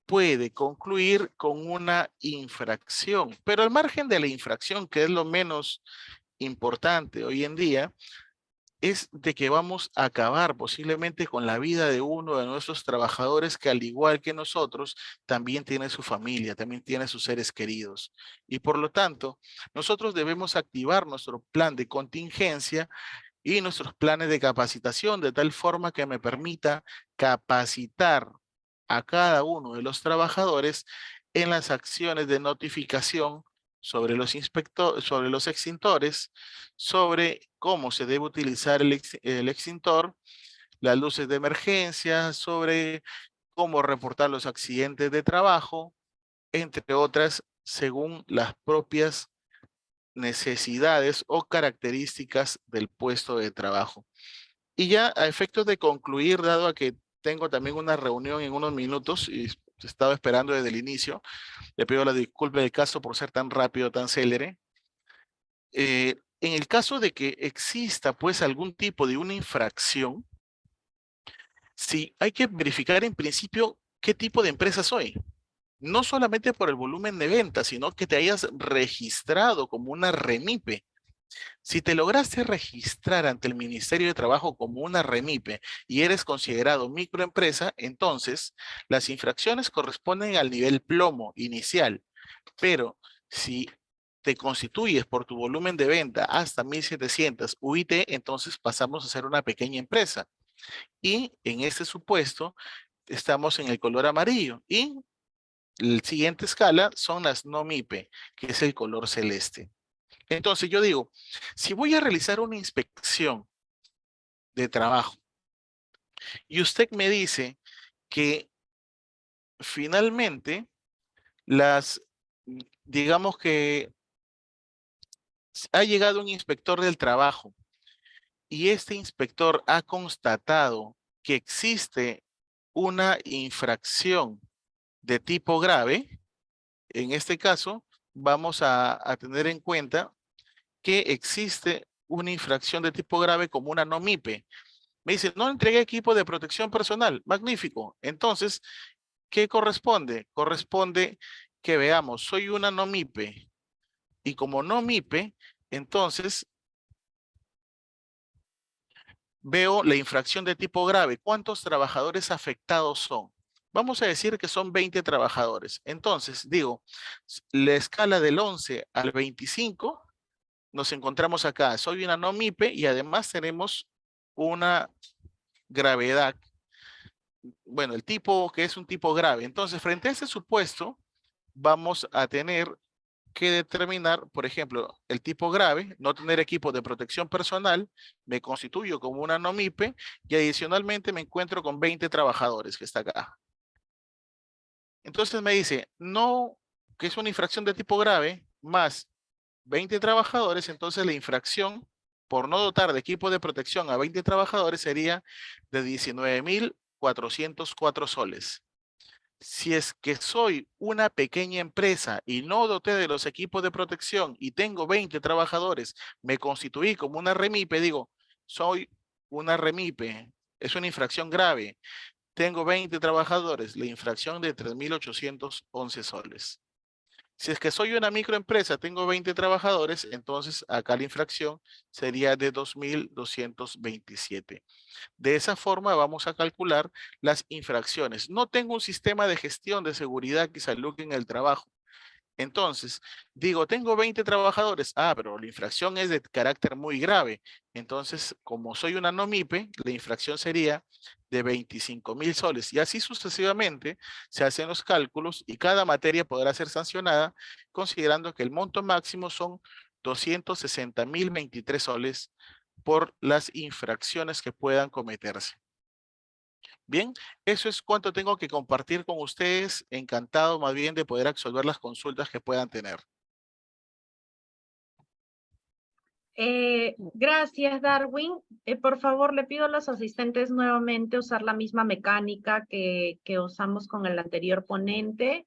puede concluir con una infracción. Pero al margen de la infracción, que es lo menos importante hoy en día, es de que vamos a acabar posiblemente con la vida de uno de nuestros trabajadores que al igual que nosotros, también tiene su familia, también tiene sus seres queridos. Y por lo tanto, nosotros debemos activar nuestro plan de contingencia y nuestros planes de capacitación de tal forma que me permita capacitar a cada uno de los trabajadores en las acciones de notificación sobre los sobre los extintores, sobre cómo se debe utilizar el extintor, las luces de emergencia, sobre cómo reportar los accidentes de trabajo, entre otras, según las propias necesidades o características del puesto de trabajo. Y ya a efectos de concluir, dado a que tengo también una reunión en unos minutos y estaba esperando desde el inicio, le pido la disculpa del caso por ser tan rápido, tan célere. En el caso de que exista pues algún tipo de una infracción, sí hay que verificar en principio qué tipo de empresa soy. No solamente por el volumen de ventas, sino que te hayas registrado como una REMIPE. Si te lograste registrar ante el Ministerio de Trabajo como una REMIPE y eres considerado microempresa, entonces las infracciones corresponden al nivel plomo inicial. Pero si te constituyes por tu volumen de venta hasta 1.700 UIT, entonces pasamos a ser una pequeña empresa. Y en este supuesto estamos en el color amarillo. Y la siguiente escala son las no MIPE, que es el color celeste. Entonces yo digo, si voy a realizar una inspección de trabajo y usted me dice que finalmente digamos que ha llegado un inspector del trabajo y este inspector ha constatado que existe una infracción de tipo grave, en este caso vamos a tener en cuenta que existe una infracción de tipo grave como una no MIPE. Me dice, no entregué equipo de protección personal. Magnífico. Entonces, ¿qué corresponde? Corresponde que veamos, soy una no MIPE. Y como no MIPE, entonces veo la infracción de tipo grave. ¿Cuántos trabajadores afectados son? Vamos a decir que son 20 trabajadores. Entonces, digo, la escala del 11 al 25, nos encontramos acá. Soy una no MIPE y además tenemos una gravedad. Bueno, el tipo que es un tipo grave. Entonces, frente a ese supuesto, vamos a tener que determinar, por ejemplo, el tipo grave, no tener equipo de protección personal, me constituyo como una no MIPE y adicionalmente me encuentro con 20 trabajadores que está acá. Entonces me dice, no, que es una infracción de tipo grave, más 20 trabajadores, entonces la infracción por no dotar de equipo de protección a 20 trabajadores sería de 19.404 soles. Si es que soy una pequeña empresa y no doté de los equipos de protección y tengo 20 trabajadores, me constituí como una REMIPE, digo, soy una REMIPE, es una infracción grave. Tengo 20 trabajadores, la infracción de 3.811 soles. Si es que soy una microempresa, tengo 20 trabajadores, entonces acá la infracción sería de 2.227. De esa forma vamos a calcular las infracciones. No tengo un sistema de gestión de seguridad y salud en el trabajo. Entonces, digo, tengo 20 trabajadores. Ah, pero la infracción es de carácter muy grave. Entonces, como soy una NOMIPE, la infracción sería de 25.000 soles. Y así sucesivamente se hacen los cálculos y cada materia podrá ser sancionada considerando que el monto máximo son 260.023 soles por las infracciones que puedan cometerse. Bien, eso es cuanto tengo que compartir con ustedes. Encantado más bien de poder absolver las consultas que puedan tener. Gracias, Darwin. Por favor, le pido a los asistentes nuevamente usar la misma mecánica que usamos con el anterior ponente.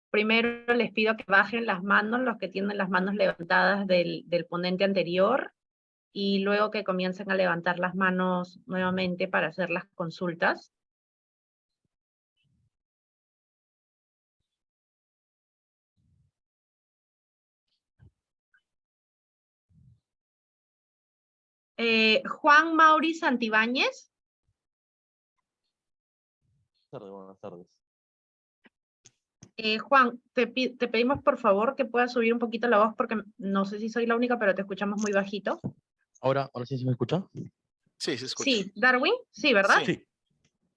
Primero les pido que bajen las manos, los que tienen las manos levantadas del ponente anterior, y luego que comiencen a levantar las manos nuevamente para hacer las consultas. Juan Mauri Santibáñez. Buenas tardes. Juan, te pedimos por favor que puedas subir un poquito la voz porque no sé si soy la única, pero te escuchamos muy bajito. Ahora sí se me escucha. Sí, se escucha. Sí, Darwin, sí, ¿verdad? Sí.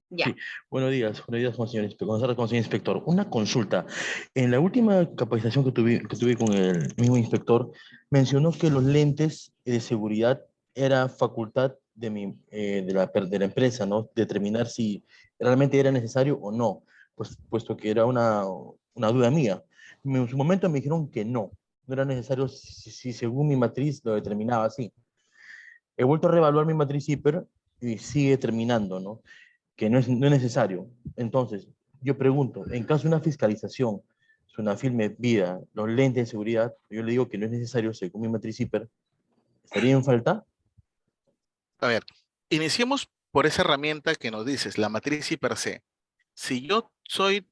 Ya. Sí. Buenos días, con señor inspector. Una consulta. En la última capacitación que tuve con el mismo inspector, mencionó que los lentes de seguridad era facultad de la empresa, ¿no? Determinar si realmente era necesario o no, pues, puesto que era una duda mía. En su momento me dijeron que no era necesario si según mi matriz lo determinaba así. He vuelto a reevaluar mi matriz hiper y sigue determinando, ¿no? Que no es necesario. Entonces, yo pregunto, en caso de una fiscalización, Sunafil me pida los lentes de seguridad, yo le digo que no es necesario según mi matriz hiper, ¿estaría en falta? A ver, iniciemos por esa herramienta que nos dices, la matriz I per C. Si yo soy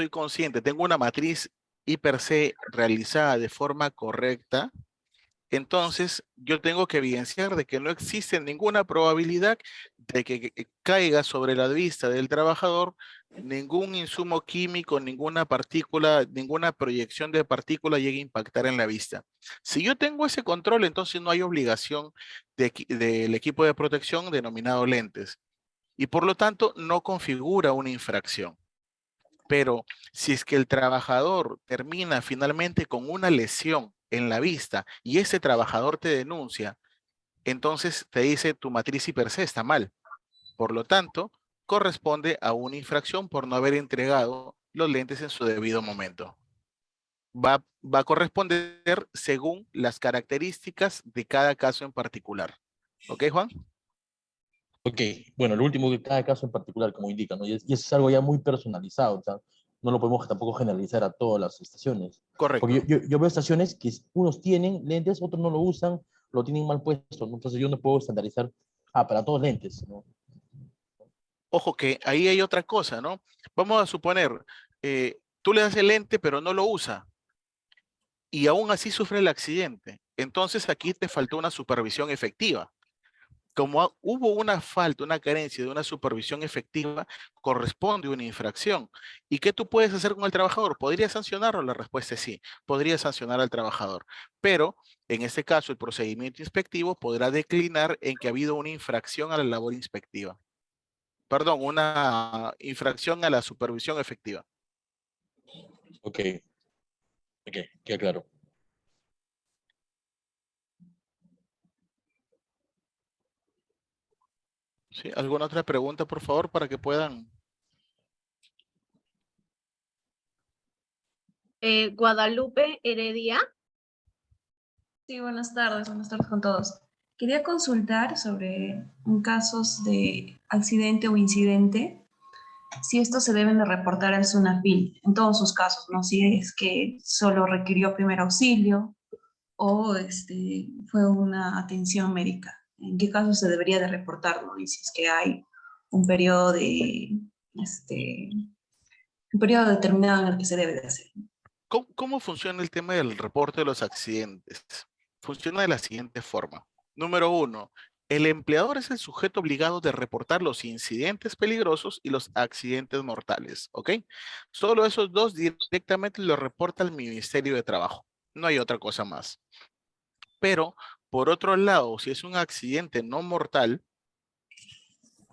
consciente, tengo una matriz I per C realizada de forma correcta, entonces yo tengo que evidenciar de que no existe ninguna probabilidad de que caiga sobre la vista del trabajador ningún insumo químico, ninguna partícula, ninguna proyección de partícula llegue a impactar en la vista. Si yo tengo ese control, entonces no hay obligación del equipo de protección denominado lentes y por lo tanto no configura una infracción. Pero si es que el trabajador termina finalmente con una lesión en la vista y ese trabajador te denuncia, entonces te dice tu matriz I per C está mal. Por lo tanto, corresponde a una infracción por no haber entregado los lentes en su debido momento. Va a corresponder según las características de cada caso en particular. ¿Ok, Juan? Ok, bueno, lo último que cada caso en particular, como indica, ¿no? Y eso es algo ya muy personalizado, o sea, no lo podemos tampoco generalizar a todas las estaciones. Correcto. Porque yo veo estaciones que unos tienen lentes, otros no lo usan, lo tienen mal puesto, ¿no? Entonces yo no puedo estandarizar, para todos lentes, ¿no? Ojo que ahí hay otra cosa, ¿no? Vamos a suponer, tú le das el lente pero no lo usa y aún así sufre el accidente. Entonces aquí te faltó una supervisión efectiva. Como hubo una falta, una carencia de una supervisión efectiva, corresponde una infracción. ¿Y qué tú puedes hacer con el trabajador? ¿Podrías sancionarlo? La respuesta es sí, podría sancionar al trabajador. Pero en este caso el procedimiento inspectivo podrá declinar en que ha habido una infracción a la labor inspectiva. Perdón, una infracción a la supervisión efectiva. Ok, queda claro. ¿Sí? ¿Alguna otra pregunta, por favor, para que puedan? Guadalupe Heredia. Sí, buenas tardes con todos. Quería consultar sobre casos de accidente o incidente, si estos se deben de reportar al SUNAFIL, en todos sus casos, ¿no? Si es que solo requirió primer auxilio o fue una atención médica. ¿En qué caso se debería de reportar, ¿no? Y si es que hay un periodo un periodo determinado en el que se debe de hacer. ¿Cómo funciona el tema del reporte de los accidentes? Funciona de la siguiente forma. Número 1, El empleador es el sujeto obligado de reportar los incidentes peligrosos y los accidentes mortales, ¿ok? Solo esos dos directamente lo reporta el Ministerio de Trabajo. No hay otra cosa más. Pero, por otro lado, si es un accidente no mortal,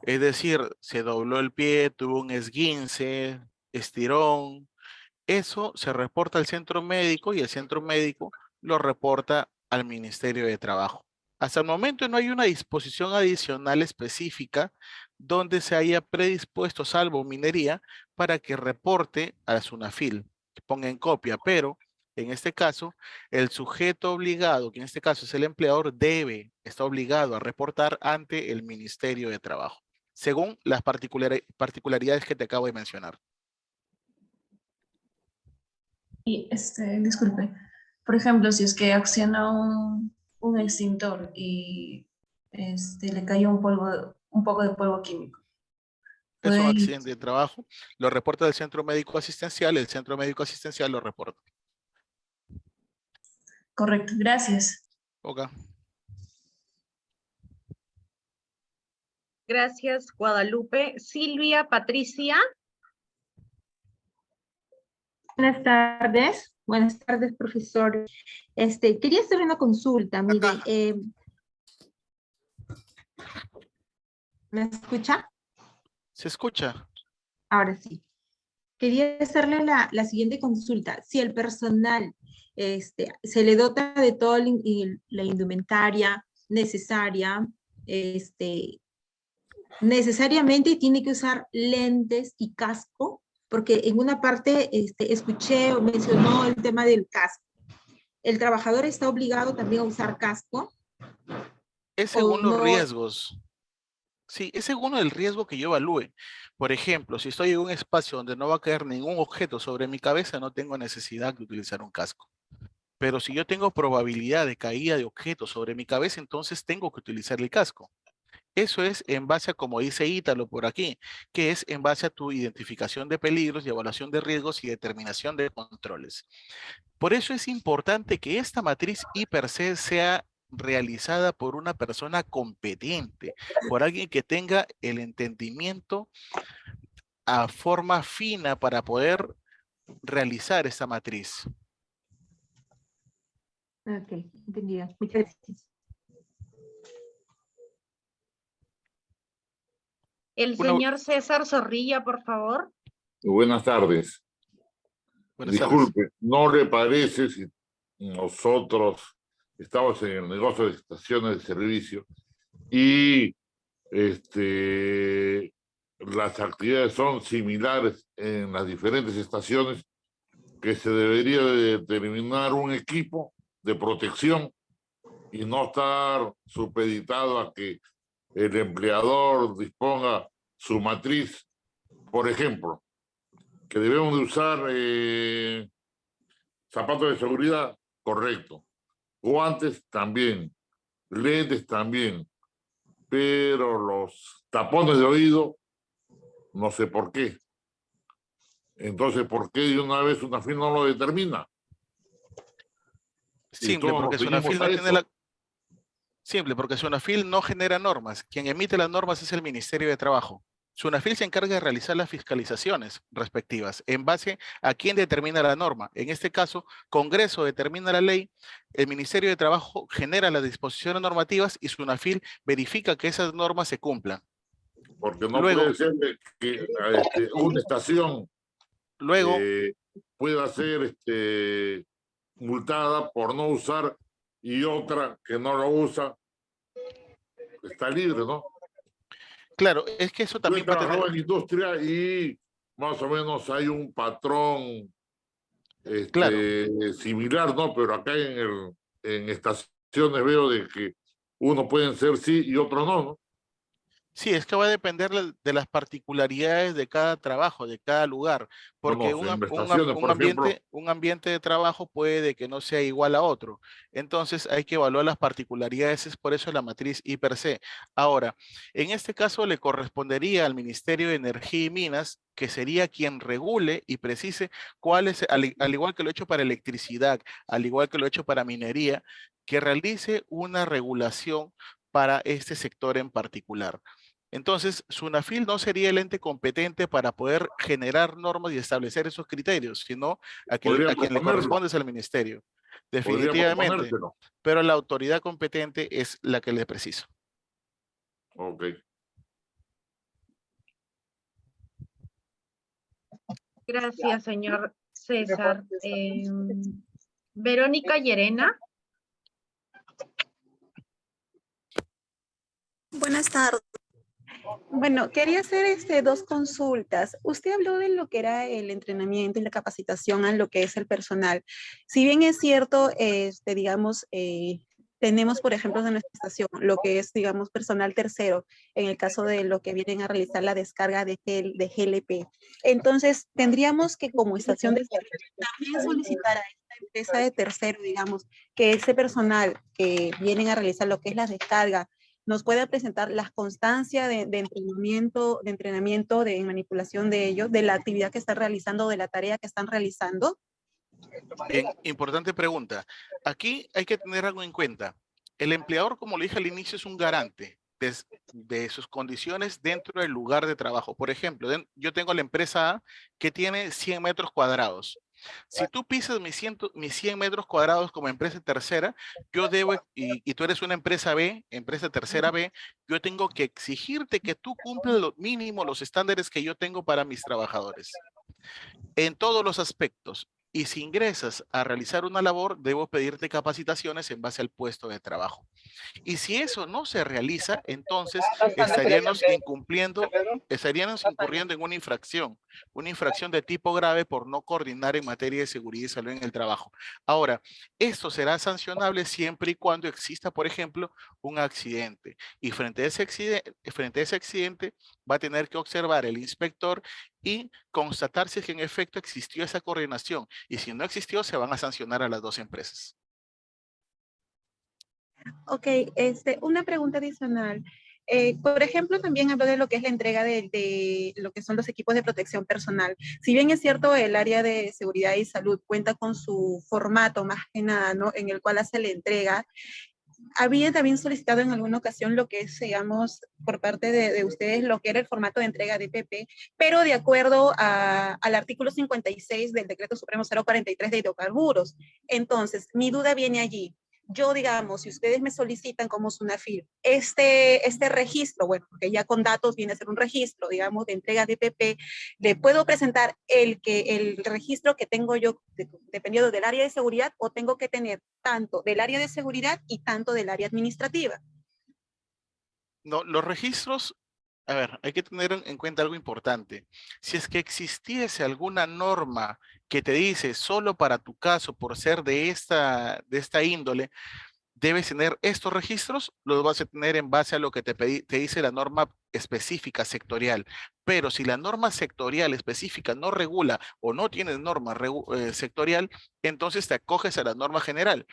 es decir, se dobló el pie, tuvo un esguince, estirón, eso se reporta al centro médico y el centro médico lo reporta al Ministerio de Trabajo. Hasta el momento no hay una disposición adicional específica donde se haya predispuesto, salvo minería, para que reporte a la SUNAFIL, que ponga en copia, pero en este caso, el sujeto obligado, que en este caso es el empleador, está obligado a reportar ante el Ministerio de Trabajo, según las particularidades que te acabo de mencionar. Y disculpe, por ejemplo, si es que acciona un extintor y le cayó un poco de polvo químico. Es un Puede- accidente de trabajo, lo reporta el centro médico asistencial, el centro médico asistencial lo reporta. Correcto, gracias. Ok. Gracias, Guadalupe. Silvia, Patricia. Buenas tardes, profesor. Quería hacer una consulta, mire, ¿me escucha? ¿Se escucha? Ahora sí. Quería hacerle la siguiente consulta. Si el personal se le dota de toda la indumentaria necesaria, necesariamente tiene que usar lentes y casco, porque en una parte escuché o mencionó el tema del casco. ¿El trabajador está obligado también a usar casco? Es ¿O según los no? riesgos. Sí, es según el riesgo que yo evalúe. Por ejemplo, si estoy en un espacio donde no va a caer ningún objeto sobre mi cabeza, no tengo necesidad de utilizar un casco. Pero si yo tengo probabilidad de caída de objetos sobre mi cabeza, entonces tengo que utilizar el casco. Eso es en base a, como dice Ítalo por aquí, que es en base a tu identificación de peligros y evaluación de riesgos y determinación de controles. Por eso es importante que esta matriz I per se sea realizada por una persona competente, por alguien que tenga el entendimiento a forma fina para poder realizar esta matriz. Ok, entendido. Muchas gracias. El Una- señor César Zorrilla, por favor. Buenas tardes. Buenas tardes. Disculpe, ¿no le parece si nosotros estamos en el negocio de estaciones de servicio y las actividades son similares en las diferentes estaciones, que se debería de determinar un equipo de protección y no estar supeditado a que el empleador disponga su matriz? Por ejemplo, que debemos de usar zapatos de seguridad, correcto. Guantes también, lentes también, pero los tapones de oído, no sé por qué. Entonces, ¿por qué de una vez una FIL no lo determina? Simple, todos porque nos ceñimos SUNAFIL no a tiene eso. la... Simple, porque SUNAFIL no genera normas. Quien emite las normas es el Ministerio de Trabajo. SUNAFIL se encarga de realizar las fiscalizaciones respectivas en base a quién determina la norma. En este caso, Congreso determina la ley, el Ministerio de Trabajo genera las disposiciones normativas y SUNAFIL verifica que esas normas se cumplan. Porque no Luego- puede ser que una estación Luego, pueda ser multada por no usar y otra que no lo usa está libre, ¿no? claro, es que eso Yo he también puede trabajado tener... en industria y más o menos hay un patrón Claro. similar, ¿no? Pero acá en estaciones veo de que uno pueden ser sí y otro no, ¿no? Sí, es que va a depender de las particularidades de cada trabajo, de cada lugar, porque No, en estaciones, por ejemplo, un ambiente de trabajo puede que no sea igual a otro. Entonces hay que evaluar las particularidades, es por eso la matriz I per se. Ahora, en este caso le correspondería al Ministerio de Energía y Minas, que sería quien regule y precise cuáles, al igual que lo he hecho para electricidad, al igual que lo he hecho para minería, que realice una regulación para este sector en particular. Entonces, SUNAFIL no sería el ente competente para poder generar normas y establecer esos criterios, sino a quien le Podríamos corresponde es al ministerio. Definitivamente. ponérselo. Pero la autoridad competente es la que le preciso. Ok. Gracias, señor César. Verónica Llerena. Buenas tardes. Bueno, quería hacer dos consultas. Usted habló de lo que era el entrenamiento y la capacitación a lo que es el personal. Si bien es cierto, digamos, tenemos, por ejemplo, de nuestra estación, lo que es, digamos, personal tercero, en el caso de lo que vienen a realizar la descarga de GLP. Entonces, tendríamos que como estación de servicio también solicitar a esta empresa de tercero, digamos, que ese personal que vienen a realizar lo que es la descarga, nos pueda presentar las constancias de entrenamiento, de manipulación de ellos, de la actividad que están realizando, de la tarea que están realizando. Bien, importante pregunta. Aquí hay que tener algo en cuenta. El empleador, como lo dije al inicio, es un garante de sus condiciones dentro del lugar de trabajo. Por ejemplo, yo tengo la empresa A que tiene 100 metros cuadrados. Si tú pisas mis 100 metros cuadrados como empresa tercera, yo debo, y tú eres una empresa B, empresa tercera B, yo tengo que exigirte que tú cumplas lo mínimo, los estándares que yo tengo para mis trabajadores. En todos los aspectos. Y si ingresas a realizar una labor, debo pedirte capacitaciones en base al puesto de trabajo. Y si eso no se realiza, entonces estaríamos incurriendo en una infracción de tipo grave por no coordinar en materia de seguridad y salud en el trabajo. Ahora, esto será sancionable siempre y cuando exista, por ejemplo, un accidente. Y frente a ese accidente va a tener que observar el inspector y constatar si es que en efecto existió esa coordinación. Y si no existió, se van a sancionar a las dos empresas. Ok, una pregunta adicional. Por ejemplo, también habló de lo que es la entrega de lo que son los equipos de protección personal. Si bien es cierto, el área de seguridad y salud cuenta con su formato más que nada, ¿no? En el cual hace la entrega. Había también solicitado en alguna ocasión lo que es, digamos, por parte de ustedes, lo que era el formato de entrega de PP, pero de acuerdo al artículo 56 del Decreto Supremo 043 de hidrocarburos. Entonces, mi duda viene allí. Yo, digamos, si ustedes me solicitan como SUNAFIL este registro, bueno, porque ya con datos viene a ser un registro, digamos, de entrega de PP, le puedo presentar el registro que tengo yo, dependiendo del área de seguridad, o tengo que tener tanto del área de seguridad y tanto del área administrativa. No, los registros, a ver, hay que tener en cuenta algo importante. Si es que existiese alguna norma que te dice solo para tu caso, por ser de esta índole, debes tener estos registros, los vas a tener en base a lo que te dice la norma específica sectorial. Pero si la norma sectorial específica no regula o no tienes norma sectorial, entonces te acoges a la norma general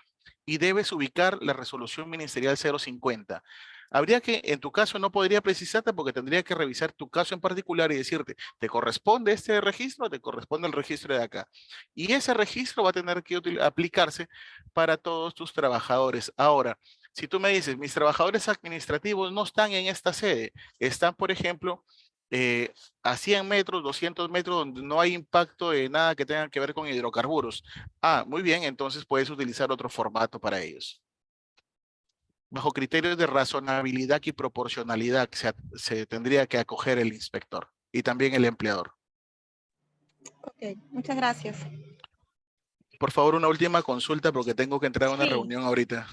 y debes ubicar la resolución ministerial 050. Habría que, en tu caso no podría precisarte porque tendría que revisar tu caso en particular y decirte, ¿te corresponde este registro o te corresponde el registro de acá? Y ese registro va a tener que aplicarse para todos tus trabajadores. Ahora, si tú me dices, mis trabajadores administrativos no están en esta sede, están, por ejemplo, a 100 metros, 200 metros, donde no hay impacto de nada que tenga que ver con hidrocarburos. Ah, muy bien, entonces puedes utilizar otro formato para ellos. Bajo criterios de razonabilidad y proporcionalidad se tendría que acoger el inspector y también el empleador. Ok, muchas gracias. Por favor, una última consulta porque tengo que entrar a una reunión ahorita.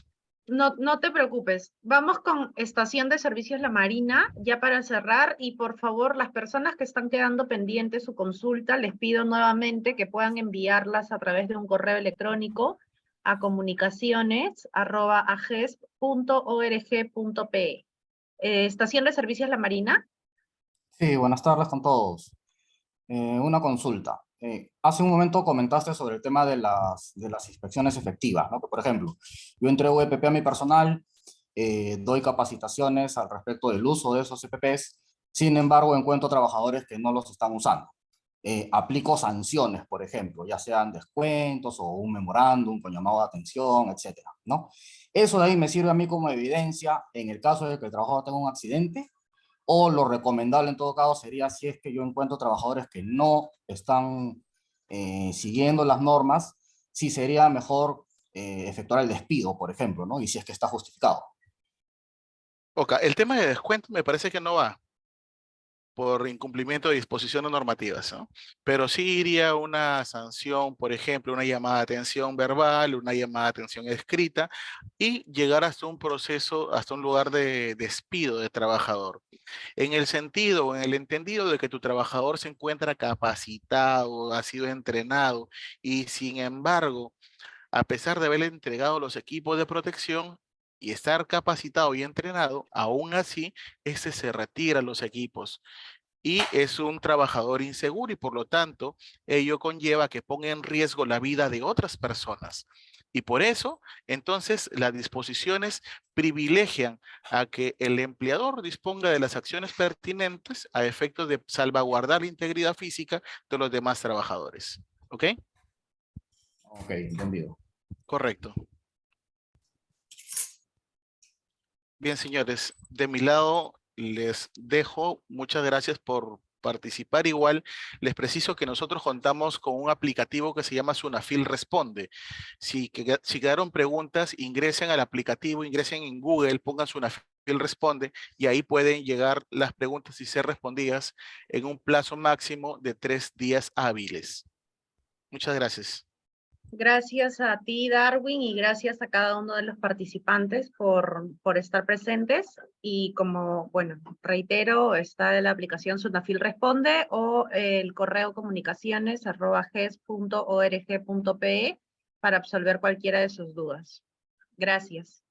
No te preocupes. Vamos con Estación de Servicios La Marina, ya para cerrar, y por favor, las personas que están quedando pendientes su consulta, les pido nuevamente que puedan enviarlas a través de un correo electrónico a comunicaciones@ages.org.pe. Estación de Servicios La Marina. Sí, buenas tardes con todos. Una consulta. Hace un momento comentaste sobre el tema de las inspecciones efectivas, ¿no? Que, por ejemplo, yo entrego EPP a mi personal, doy capacitaciones al respecto del uso de esos EPPs, sin embargo encuentro trabajadores que no los están usando. aplico sanciones, por ejemplo, ya sean descuentos o un memorándum con llamado de atención, etcétera, ¿no? Eso de ahí me sirve a mí como evidencia en el caso de que el trabajador tenga un accidente, o lo recomendable en todo caso sería si es que yo encuentro trabajadores que no están siguiendo las normas, si sería mejor efectuar el despido, por ejemplo, ¿no? Y si es que está justificado. Ok, el tema de descuento me parece que no va por incumplimiento de disposiciones normativas, ¿no? Pero sí iría una sanción, por ejemplo, una llamada de atención verbal, una llamada de atención escrita y llegar hasta un proceso, hasta un lugar de despido de trabajador. En el sentido, en el entendido de que tu trabajador se encuentra capacitado, ha sido entrenado y sin embargo, a pesar de haberle entregado los equipos de protección y estar capacitado y entrenado, aún así, este se retira los equipos y es un trabajador inseguro y por lo tanto ello conlleva que ponga en riesgo la vida de otras personas. Y por eso, entonces, las disposiciones privilegian a que el empleador disponga de las acciones pertinentes a efectos de salvaguardar la integridad física de los demás trabajadores. ¿Ok? Ok, entendido. Correcto. Bien, señores, de mi lado les dejo. Muchas gracias por participar. Igual les preciso que nosotros contamos con un aplicativo que se llama Sunafil Responde. Si quedaron preguntas, ingresen al aplicativo, ingresen en Google, pongan Sunafil Responde y ahí pueden llegar las preguntas y ser respondidas en un plazo máximo de 3 días hábiles. Muchas gracias. Gracias a ti, Darwin, y gracias a cada uno de los participantes por estar presentes. Y como, bueno, reitero, está la aplicación Sunafil Responde o el correo comunicaciones@ges.org.pe para absolver cualquiera de sus dudas. Gracias.